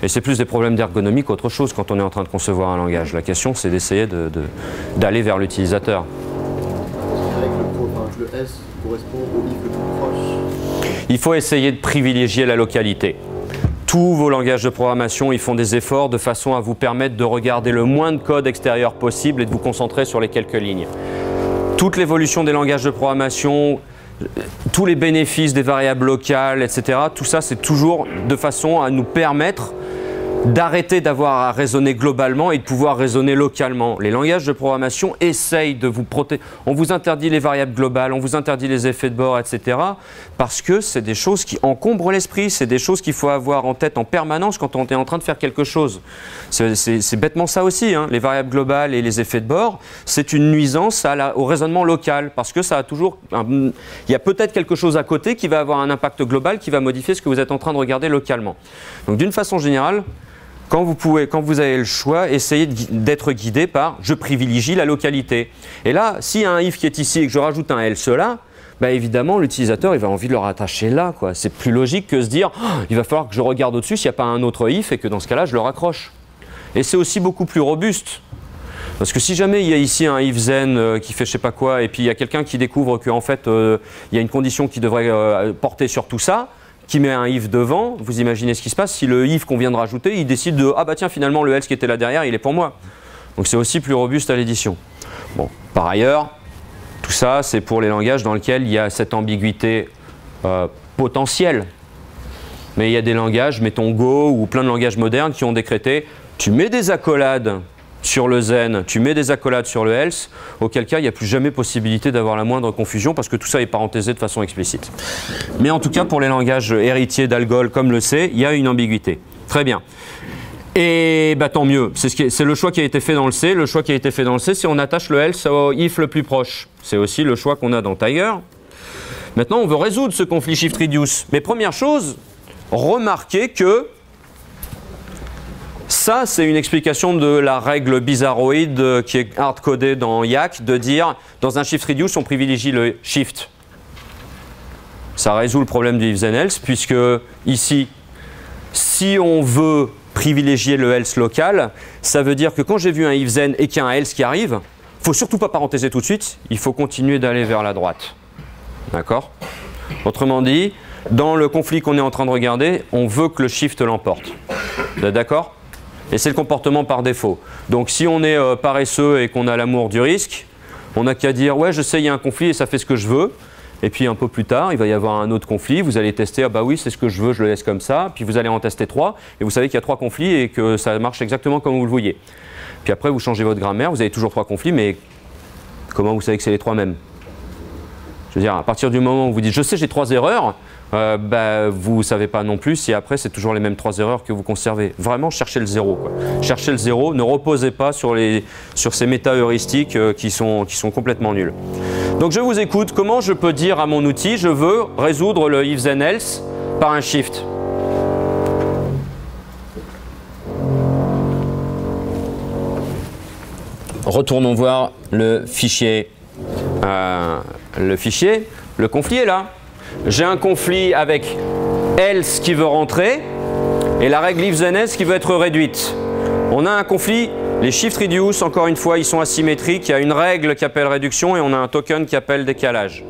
S1: Et c'est plus des problèmes d'ergonomie qu'autre chose quand on est en train de concevoir un langage. La question, c'est d'essayer d'aller vers l'utilisateur.
S5: Le S correspond au if le plus proche.
S1: Il faut essayer de privilégier la localité. Tous vos langages de programmation, ils font des efforts de façon à vous permettre de regarder le moins de code extérieur possible et de vous concentrer sur les quelques lignes. Toute l'évolution des langages de programmation, tous les bénéfices des variables locales, etc., tout ça, c'est toujours de façon à nous permettre d'arrêter d'avoir à raisonner globalement et de pouvoir raisonner localement. Les langages de programmation essayent de vous protéger. On vous interdit les variables globales, on vous interdit les effets de bord, etc. parce que c'est des choses qui encombrent l'esprit, c'est des choses qu'il faut avoir en tête en permanence quand on est en train de faire quelque chose. C'est bêtement ça aussi, hein. Les variables globales et les effets de bord, c'est une nuisance au raisonnement local parce que ça a toujours... il y a peut-être quelque chose à côté qui va avoir un impact global qui va modifier ce que vous êtes en train de regarder localement. Donc d'une façon générale, quand vous avez le choix, essayez d'être guidé par « je privilégie la localité ». Et là, s'il y a un if qui est ici et que je rajoute un else là, évidemment, l'utilisateur il va envie de le rattacher là. C'est plus logique que se dire oh, « il va falloir que je regarde au-dessus s'il n'y a pas un autre if et que dans ce cas-là, je le raccroche ». Et c'est aussi beaucoup plus robuste. Parce que si jamais il y a ici un if then qui fait je sais pas quoi et puis il y a quelqu'un qui découvre qu'en fait, il y a une condition qui devrait porter sur tout ça, qui met un if devant, vous imaginez ce qui se passe si le if qu'on vient de rajouter, il décide de « ah bah tiens, finalement le else qui était là derrière, il est pour moi ». Donc c'est aussi plus robuste à l'édition. Bon, par ailleurs, tout ça c'est pour les langages dans lesquels il y a cette ambiguïté potentielle. Mais il y a des langages, mettons Go ou plein de langages modernes qui ont décrété « tu mets des accolades sur le then, tu mets des accolades sur le else », auquel cas il n'y a plus jamais possibilité d'avoir la moindre confusion parce que tout ça est parenthésé de façon explicite. Mais en tout cas pour les langages héritiers d'Algol comme le C, il y a une ambiguïté. Très bien. Et tant mieux, c'est le choix qui a été fait dans le C. Le choix qui a été fait dans le C, c'est on attache le else au if le plus proche. C'est aussi le choix qu'on a dans Tiger. Maintenant on veut résoudre ce conflit shift-reduce. Mais première chose, remarquez que ça, c'est une explication de la règle bizarroïde qui est hard-codée dans YAC, de dire dans un shift-reduce, on privilégie le shift. Ça résout le problème du if then else, puisque ici, si on veut privilégier le else local, ça veut dire que quand j'ai vu un if then et qu'il y a un else qui arrive, il ne faut surtout pas parenthèser tout de suite, il faut continuer d'aller vers la droite. D'accord? Autrement dit, dans le conflit qu'on est en train de regarder, on veut que le shift l'emporte. Vous êtes d'accord? Et c'est le comportement par défaut. Donc si on est paresseux et qu'on a l'amour du risque, on n'a qu'à dire « ouais, je sais, il y a un conflit et ça fait ce que je veux ». Et puis un peu plus tard, il va y avoir un autre conflit. Vous allez tester, ah bah oui, c'est ce que je veux, je le laisse comme ça. Puis vous allez en tester 3. Et vous savez qu'il y a 3 conflits et que ça marche exactement comme vous le vouliez. Puis après, vous changez votre grammaire, vous avez toujours 3 conflits, mais comment vous savez que c'est les 3 mêmes? Je veux dire, à partir du moment où vous dites, je sais, j'ai 3 erreurs, vous ne savez pas non plus si après c'est toujours les mêmes 3 erreurs que vous conservez. Vraiment, cherchez le 0, quoi. Cherchez le 0, ne reposez pas sur ces méta-heuristiques qui sont complètement nuls. Donc je vous écoute, comment je peux dire à mon outil, je veux résoudre le if then else par un shift? Retournons voir le fichier. Le conflit est là. J'ai un conflit avec else qui veut rentrer et la règle if then else qui veut être réduite. On a un conflit, les shift reduce, encore une fois, ils sont asymétriques. Il y a une règle qui appelle réduction et on a un token qui appelle décalage.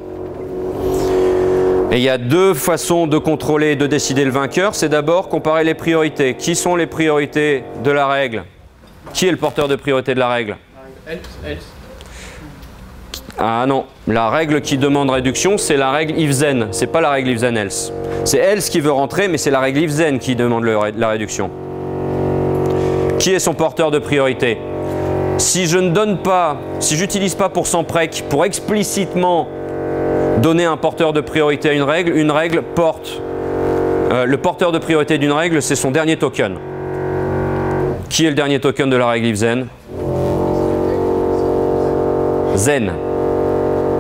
S1: Et il y a 2 façons de contrôler et de décider le vainqueur. C'est d'abord comparer les priorités. Qui sont les priorités de la règle? Qui est le porteur de priorité de la règle?
S3: Else.
S1: Ah non, la règle qui demande réduction, c'est la règle if then, c'est pas la règle if then else. C'est else qui veut rentrer, mais c'est la règle if then qui demande la réduction. Qui est son porteur de priorité? Si je ne donne pas, si j'utilise pas %prec pour explicitement donner un porteur de priorité à une règle porte. Le porteur de priorité d'une règle, c'est son dernier token. Qui est le dernier token de la règle if then? Then.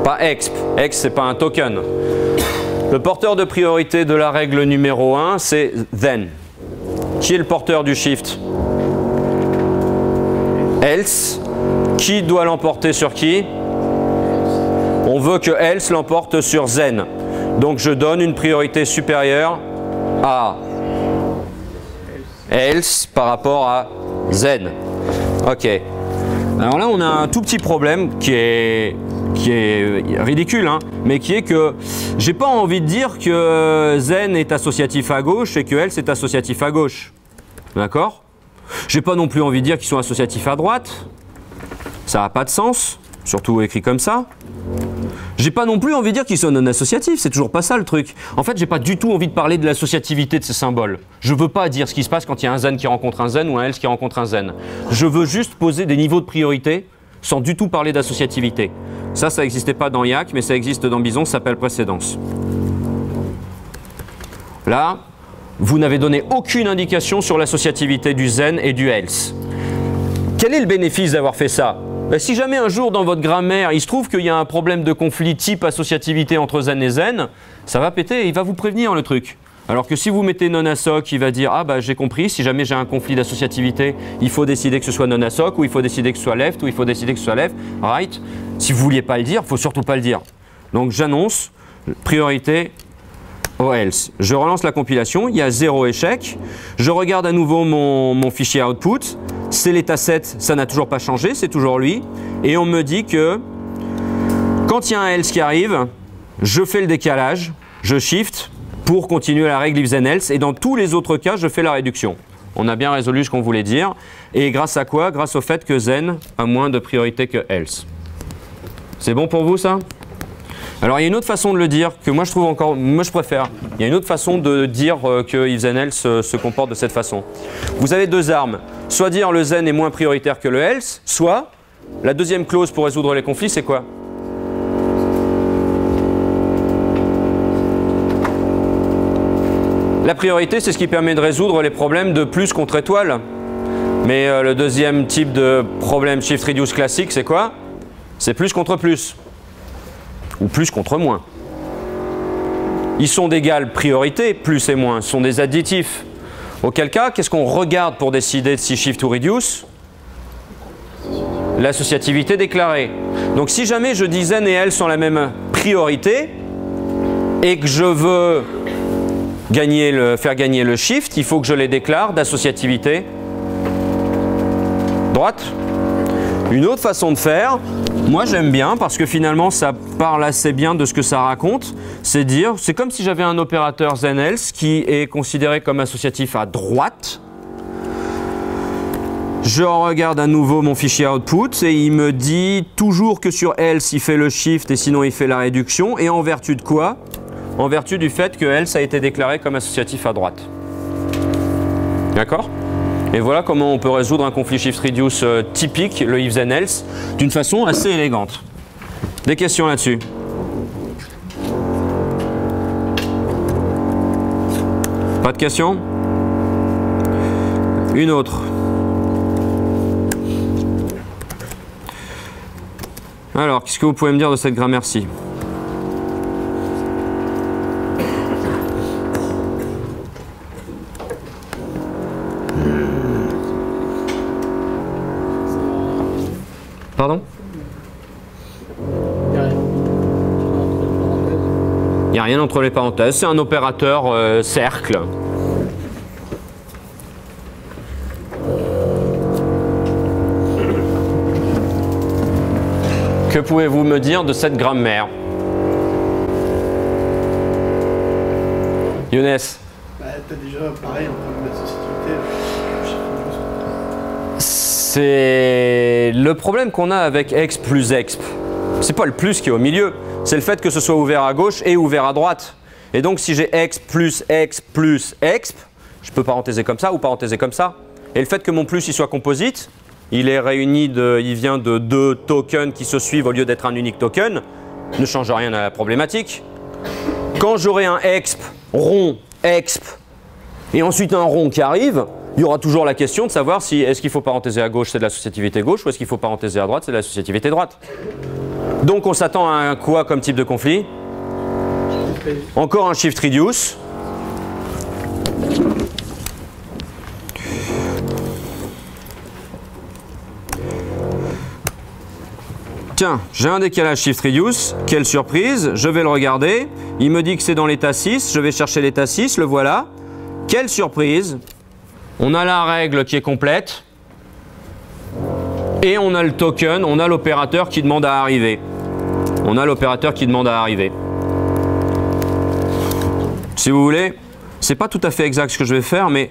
S1: Pas exp. Exp, c'est pas un token. Le porteur de priorité de la règle numéro 1, c'est then. Qui est le porteur du shift? Else. Qui doit l'emporter sur qui? On veut que else l'emporte sur then. Donc je donne une priorité supérieure à else par rapport à then. Ok. Alors là, on a un tout petit problème qui est ridicule, hein, mais qui est que j'ai pas envie de dire que then est associatif à gauche et que else est associatif à gauche. D'accord? J'ai pas non plus envie de dire qu'ils sont associatifs à droite. Ça n'a pas de sens, surtout écrit comme ça. J'ai pas non plus envie de dire qu'ils sont non associatifs, c'est toujours pas ça le truc. En fait, j'ai pas du tout envie de parler de l'associativité de ces symboles. Je veux pas dire ce qui se passe quand il y a un then qui rencontre un then ou un else qui rencontre un then. Je veux juste poser des niveaux de priorité sans du tout parler d'associativité. Ça n'existait pas dans YAC, mais ça existe dans Bison, ça s'appelle précédence. Là, vous n'avez donné aucune indication sur l'associativité du then et du else. Quel est le bénéfice d'avoir fait ça? Si jamais un jour dans votre grammaire, il se trouve qu'il y a un problème de conflit type associativité entre then et then, ça va péter et il va vous prévenir le truc. Alors que si vous mettez non assoc, il va dire ah bah j'ai compris, si jamais j'ai un conflit d'associativité, il faut décider que ce soit non assoc ou il faut décider que ce soit left ou il faut décider que ce soit left, right. Si vous ne vouliez pas le dire, il ne faut surtout pas le dire. Donc j'annonce priorité au else. Je relance la compilation, il y a 0 échec. Je regarde à nouveau mon fichier output. C'est l'état 7, ça n'a toujours pas changé, c'est toujours lui. Et on me dit que quand il y a un else qui arrive, je fais le décalage, je shift pour continuer la règle if then else. Et dans tous les autres cas, je fais la réduction. On a bien résolu ce qu'on voulait dire. Et grâce à quoi? Grâce au fait que then a moins de priorité que else. C'est bon pour vous ça? Alors il y a une autre façon de le dire que moi je préfère. Il y a une autre façon de dire que if then else se comporte de cette façon. Vous avez 2 armes. Soit dire le then est moins prioritaire que le else, soit la deuxième clause pour résoudre les conflits, c'est quoi? La priorité, c'est ce qui permet de résoudre les problèmes de plus contre étoile. Mais le deuxième type de problème shift reduce classique, c'est quoi? C'est plus contre plus. Ou plus contre moins. Ils sont d'égale priorité, plus et moins, sont des additifs. Auquel cas, qu'est-ce qu'on regarde pour décider de si shift ou reduce? L'associativité déclarée. Donc si jamais je dis then et else sont la même priorité et que je veux faire gagner le shift, il faut que je les déclare d'associativité droite. Une autre façon de faire, moi j'aime bien parce que finalement ça parle assez bien de ce que ça raconte, c'est dire, c'est comme si j'avais un opérateur then else qui est considéré comme associatif à droite. Je regarde à nouveau mon fichier output et il me dit toujours que sur else il fait le shift et sinon il fait la réduction. Et en vertu de quoi? En vertu du fait que else a été déclaré comme associatif à droite. D'accord? Et voilà comment on peut résoudre un conflit shift-reduce typique, le if then else, d'une façon assez élégante. Des questions là-dessus? Pas de questions? Une autre. Alors, qu'est-ce que vous pouvez me dire de cette grammaire-ci? Pardon? Il n'y a rien entre les parenthèses. C'est un opérateur cercle. Que pouvez-vous me dire de cette grammaire? Younes?
S6: Bah, t'as déjà pareil en termes d'associativité.
S1: C'est le problème qu'on a avec exp plus exp. C'est pas le plus qui est au milieu, c'est le fait que ce soit ouvert à gauche et ouvert à droite. Et donc si j'ai exp plus exp plus exp, je peux parenthéser comme ça ou parenthéser comme ça. Et le fait que mon plus il soit composite, il est réuni il vient de deux tokens qui se suivent au lieu d'être un unique token, ne change rien à la problématique. Quand j'aurai un exp rond exp et ensuite un rond qui arrive, il y aura toujours la question de savoir si est-ce qu'il faut parenthéser à gauche, c'est de l'associativité gauche, ou est-ce qu'il faut parenthéser à droite, c'est de l'associativité droite. Donc on s'attend à un quoi comme type de conflit? Encore un shift reduce. Tiens, j'ai un décalage shift reduce, quelle surprise, je vais le regarder, il me dit que c'est dans l'état 6, je vais chercher l'état 6, le voilà. Quelle surprise, on a la règle qui est complète et on a le token, on a l'opérateur qui demande à arriver. On a l'opérateur qui demande à arriver. Si vous voulez, c'est pas tout à fait exact ce que je vais faire, mais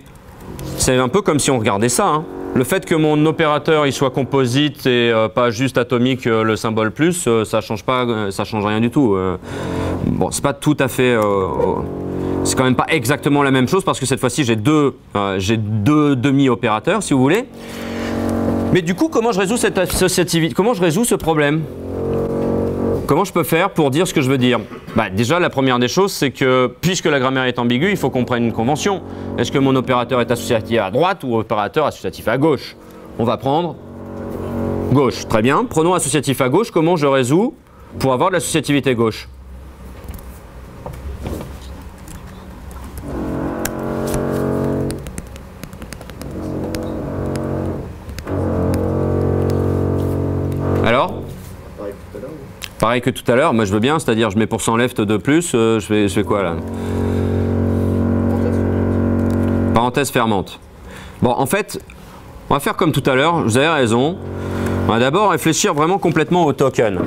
S1: c'est un peu comme si on regardait ça, hein. Le fait que mon opérateur il soit composite et pas juste atomique le symbole plus, ça change rien du tout. Bon, c'est pas tout à fait, c'est quand même pas exactement la même chose parce que cette fois-ci j'ai deux demi-opérateurs si vous voulez. Mais du coup, comment je résous cette associativité? Comment je résous ce problème? Comment je peux faire pour dire ce que je veux dire? Bah, déjà, la première des choses, c'est que puisque la grammaire est ambiguë, il faut qu'on prenne une convention. Est-ce que mon opérateur est associatif à droite ou opérateur associatif à gauche? On va prendre gauche. Très bien. Prenons associatif à gauche. Comment je résous pour avoir de l'associativité gauche? Alors? Pareil que tout à l'heure, moi je veux bien, c'est-à-dire je mets % left de plus, je fais quoi là? Parenthèse fermante. Bon, en fait, on va faire comme tout à l'heure, vous avez raison. On va d'abord réfléchir vraiment complètement au token.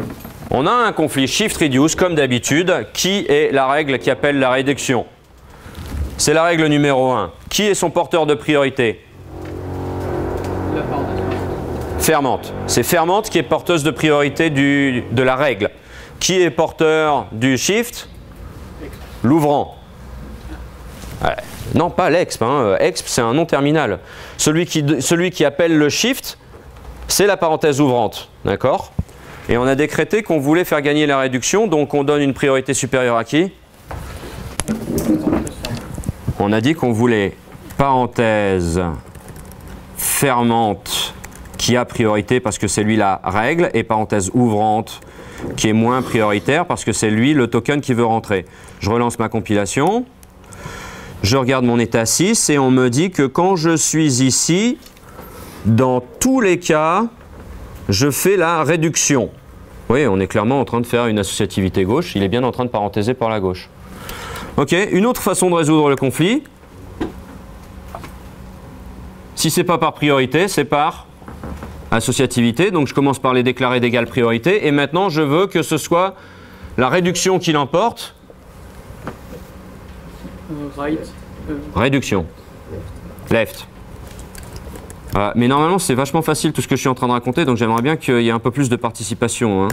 S1: On a un conflit shift-reduce comme d'habitude, qui est la règle qui appelle la réduction. C'est la règle numéro 1. Qui est son porteur de priorité? Fermante. C'est fermante qui est porteuse de priorité de la règle. Qui est porteur du shift? L'ouvrant. Non, pas l'exp. Hein. Exp, c'est un nom terminal. Celui qui appelle le shift, c'est la parenthèse ouvrante. D'accord? Et on a décrété qu'on voulait faire gagner la réduction, donc on donne une priorité supérieure à qui? On a dit qu'on voulait parenthèse fermante qui a priorité parce que c'est lui la règle, et parenthèse ouvrante qui est moins prioritaire parce que c'est lui le token qui veut rentrer. Je relance ma compilation, je regarde mon état 6 et on me dit que quand je suis ici, dans tous les cas, je fais la réduction. Oui, on est clairement en train de faire une associativité gauche, il est bien en train de parenthéser par la gauche. Ok, une autre façon de résoudre le conflit, si c'est pas par priorité, c'est par associativité, donc je commence par les déclarer d'égale priorité et maintenant je veux que ce soit la réduction qui l'emporte.
S3: Right.
S1: Réduction. Left. Mais normalement, c'est vachement facile tout ce que je suis en train de raconter, donc j'aimerais bien qu'il y ait un peu plus de participation. Hein.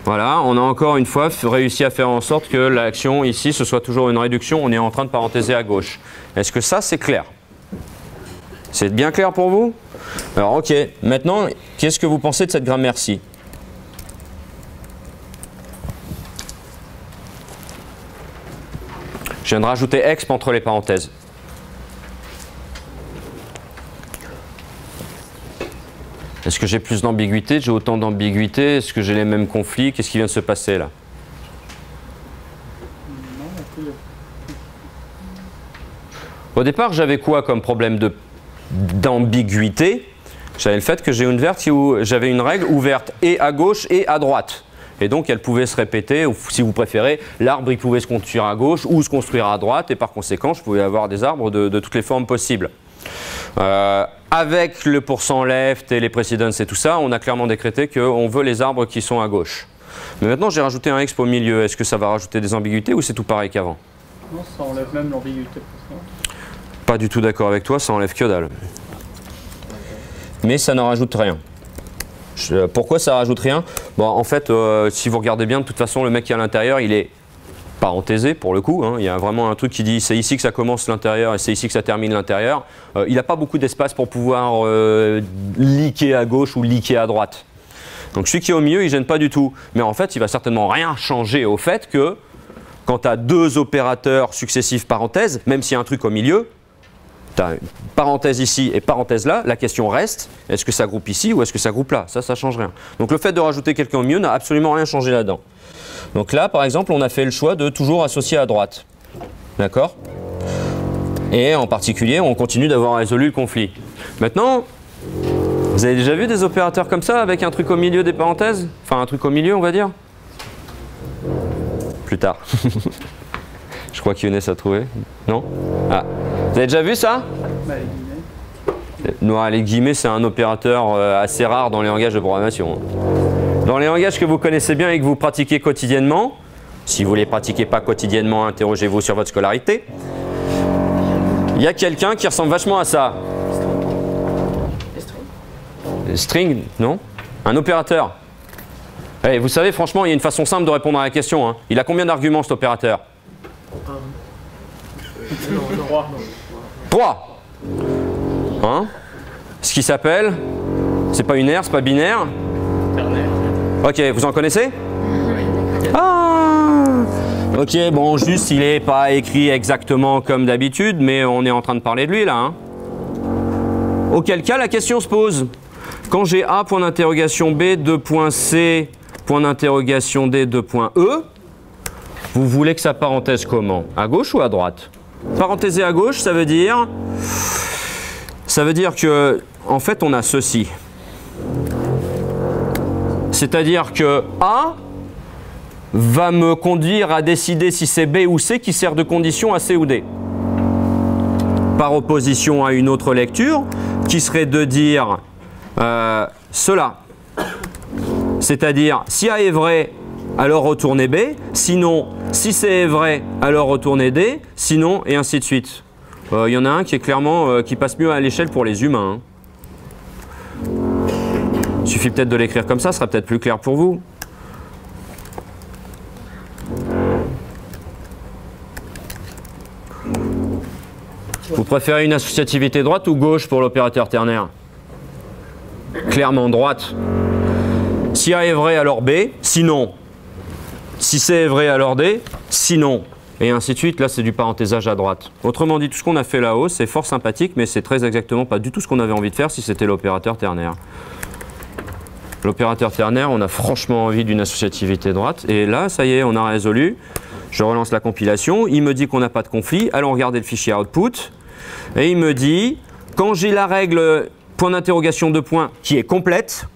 S1: Voilà, on a encore une fois réussi à faire en sorte que l'action ici, ce soit toujours une réduction. On est en train de parenthéser à gauche. Est-ce que ça, c'est clair? C'est bien clair pour vous? Alors, ok. Maintenant, qu'est-ce que vous pensez de cette grammaire-ci? Je viens de rajouter exp entre les parenthèses. Est-ce que j'ai plus d'ambiguïté? J'ai autant d'ambiguïté? Est-ce que j'ai les mêmes conflits? Qu'est-ce qui vient de se passer là? Au départ, j'avais quoi comme problème d'ambiguïté? J'avais le fait que j'ai j'avais une règle ouverte et à gauche et à droite. Et donc, elle pouvait se répéter, ou si vous préférez, l'arbre il pouvait se construire à gauche ou se construire à droite, et par conséquent, je pouvais avoir des arbres de toutes les formes possibles. Avec le % left et les precedents et tout ça, on a clairement décrété qu'on veut les arbres qui sont à gauche. Mais maintenant, j'ai rajouté un exp au milieu. Est-ce que ça va rajouter des ambiguïtés ou c'est tout pareil qu'avant?
S3: Non, ça enlève même l'ambiguïté.
S1: Pas du tout d'accord avec toi, ça enlève que dalle. Mais ça n'en rajoute rien. Pourquoi ça rajoute rien? Bon, en fait, si vous regardez bien, de toute façon, le mec qui est à l'intérieur, il est parenthésé pour le coup. Hein. Il y a vraiment un truc qui dit c'est ici que ça commence l'intérieur et c'est ici que ça termine l'intérieur. Il n'a pas beaucoup d'espace pour pouvoir leaker à gauche ou leaker à droite. Donc celui qui est au milieu, il ne gêne pas du tout. Mais en fait, il va certainement rien changer au fait que quand tu as deux opérateurs successifs parenthèses, même s'il y a un truc au milieu, tu as une parenthèse ici et parenthèse là, la question reste, est-ce que ça groupe ici ou est-ce que ça groupe là? Ça ne change rien. Donc le fait de rajouter quelqu'un au milieu n'a absolument rien changé là-dedans. Donc là, par exemple, on a fait le choix de toujours associer à droite. D'accord? Et en particulier, on continue d'avoir résolu le conflit. Maintenant, vous avez déjà vu des opérateurs comme ça avec un truc au milieu des parenthèses? Enfin, un truc au milieu, on va dire? Plus tard. Je crois qu'Yonès a trouvé. Non? Ah. Vous avez déjà vu ça? Non, les guillemets, c'est un opérateur assez rare dans les langages de programmation. Dans les langages que vous connaissez bien et que vous pratiquez quotidiennement, si vous ne les pratiquez pas quotidiennement, interrogez-vous sur votre scolarité, il y a quelqu'un qui ressemble vachement à ça. String, non? Un opérateur. Allez, vous savez, franchement, il y a une façon simple de répondre à la question. Hein. Il a combien d'arguments, cet opérateur? 3. Hein? Ce qui s'appelle, c'est pas unaire, c'est pas binaire. Ok, vous en connaissez? Ah! Ok, bon, juste, il n'est pas écrit exactement comme d'habitude, mais on est en train de parler de lui, là. Hein. Auquel cas, la question se pose. Quand j'ai A, point d'interrogation B, 2 points C, point d'interrogation D, 2 points E, vous voulez que ça parenthèse comment? À gauche ou à droite? Parenthèser à gauche, ça veut dire que, en fait, on a ceci. C'est-à-dire que A va me conduire à décider si c'est B ou C qui sert de condition à C ou D. Par opposition à une autre lecture qui serait de dire cela. C'est-à-dire, si A est vrai, alors retournez B. Sinon, si C est vrai, alors retournez D. Sinon, et ainsi de suite. Il y en a un qui est clairement qui passe mieux à l'échelle pour les humains. Hein. Il suffit peut-être de l'écrire comme ça, ce sera peut-être plus clair pour vous. Vous préférez une associativité droite ou gauche pour l'opérateur ternaire? Clairement droite. Si A est vrai, alors B. Sinon, si C est vrai, alors D. Sinon, et ainsi de suite. Là, c'est du parenthésage à droite. Autrement dit, tout ce qu'on a fait là-haut, c'est fort sympathique, mais c'est très exactement pas du tout ce qu'on avait envie de faire si c'était l'opérateur ternaire. L'opérateur ternaire, on a franchement envie d'une associativité droite. Et là, ça y est, on a résolu. Je relance la compilation. Il me dit qu'on n'a pas de conflit. Allons regarder le fichier output. Et il me dit, quand j'ai la règle point d'interrogation 2 points qui est complète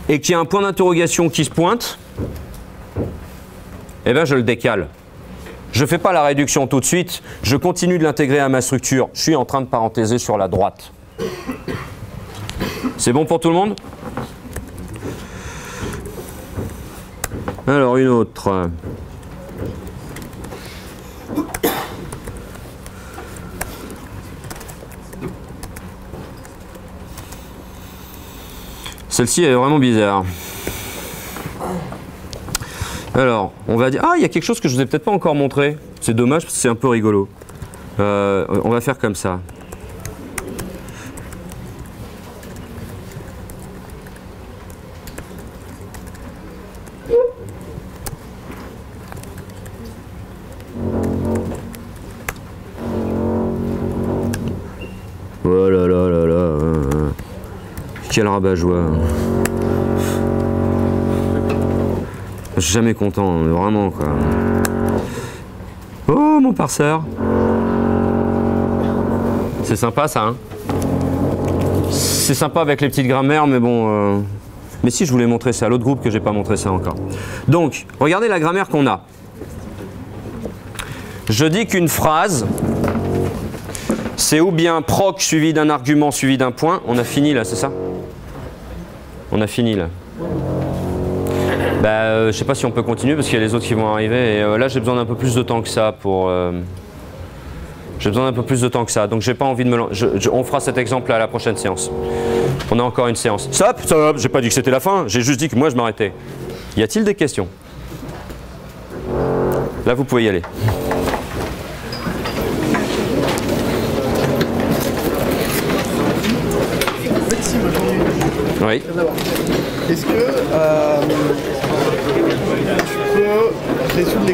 S1: et qui a un point d'interrogation qui se pointe, eh bien, je le décale. Je ne fais pas la réduction tout de suite. Je continue de l'intégrer à ma structure. Je suis en train de parenthéser sur la droite. C'est bon pour tout le monde? Alors, une autre. Celle-ci est vraiment bizarre. Alors, on va dire... Ah, il y a quelque chose que je ne vous ai peut-être pas encore montré. C'est dommage parce que c'est un peu rigolo. On va faire comme ça. Oh là là là là. Quel rabat-joie. Je suis jamais content, vraiment quoi. Oh mon parseur. C'est sympa ça, hein. C'est sympa avec les petites grammaires, mais bon... Mais si, je voulais montrer ça à l'autre groupe que j'ai pas montré ça encore. Donc, regardez la grammaire qu'on a. Je dis qu'une phrase, c'est ou bien proc suivi d'un argument suivi d'un point. On a fini là, c'est ça? On a fini là. Bah, je sais pas si on peut continuer parce qu'il y a les autres qui vont arriver. Et là, j'ai besoin d'un peu plus de temps que ça pour... J'ai besoin d'un peu plus de temps que ça. Donc, j'ai pas envie de me... On fera cet exemple à la prochaine séance. On a encore une séance. Stop, stop. J'ai pas dit que c'était la fin. J'ai juste dit que moi, je m'arrêtais. Y a-t-il des questions? Là, vous pouvez y aller. Oui.
S6: Est-ce que tu peux résoudre les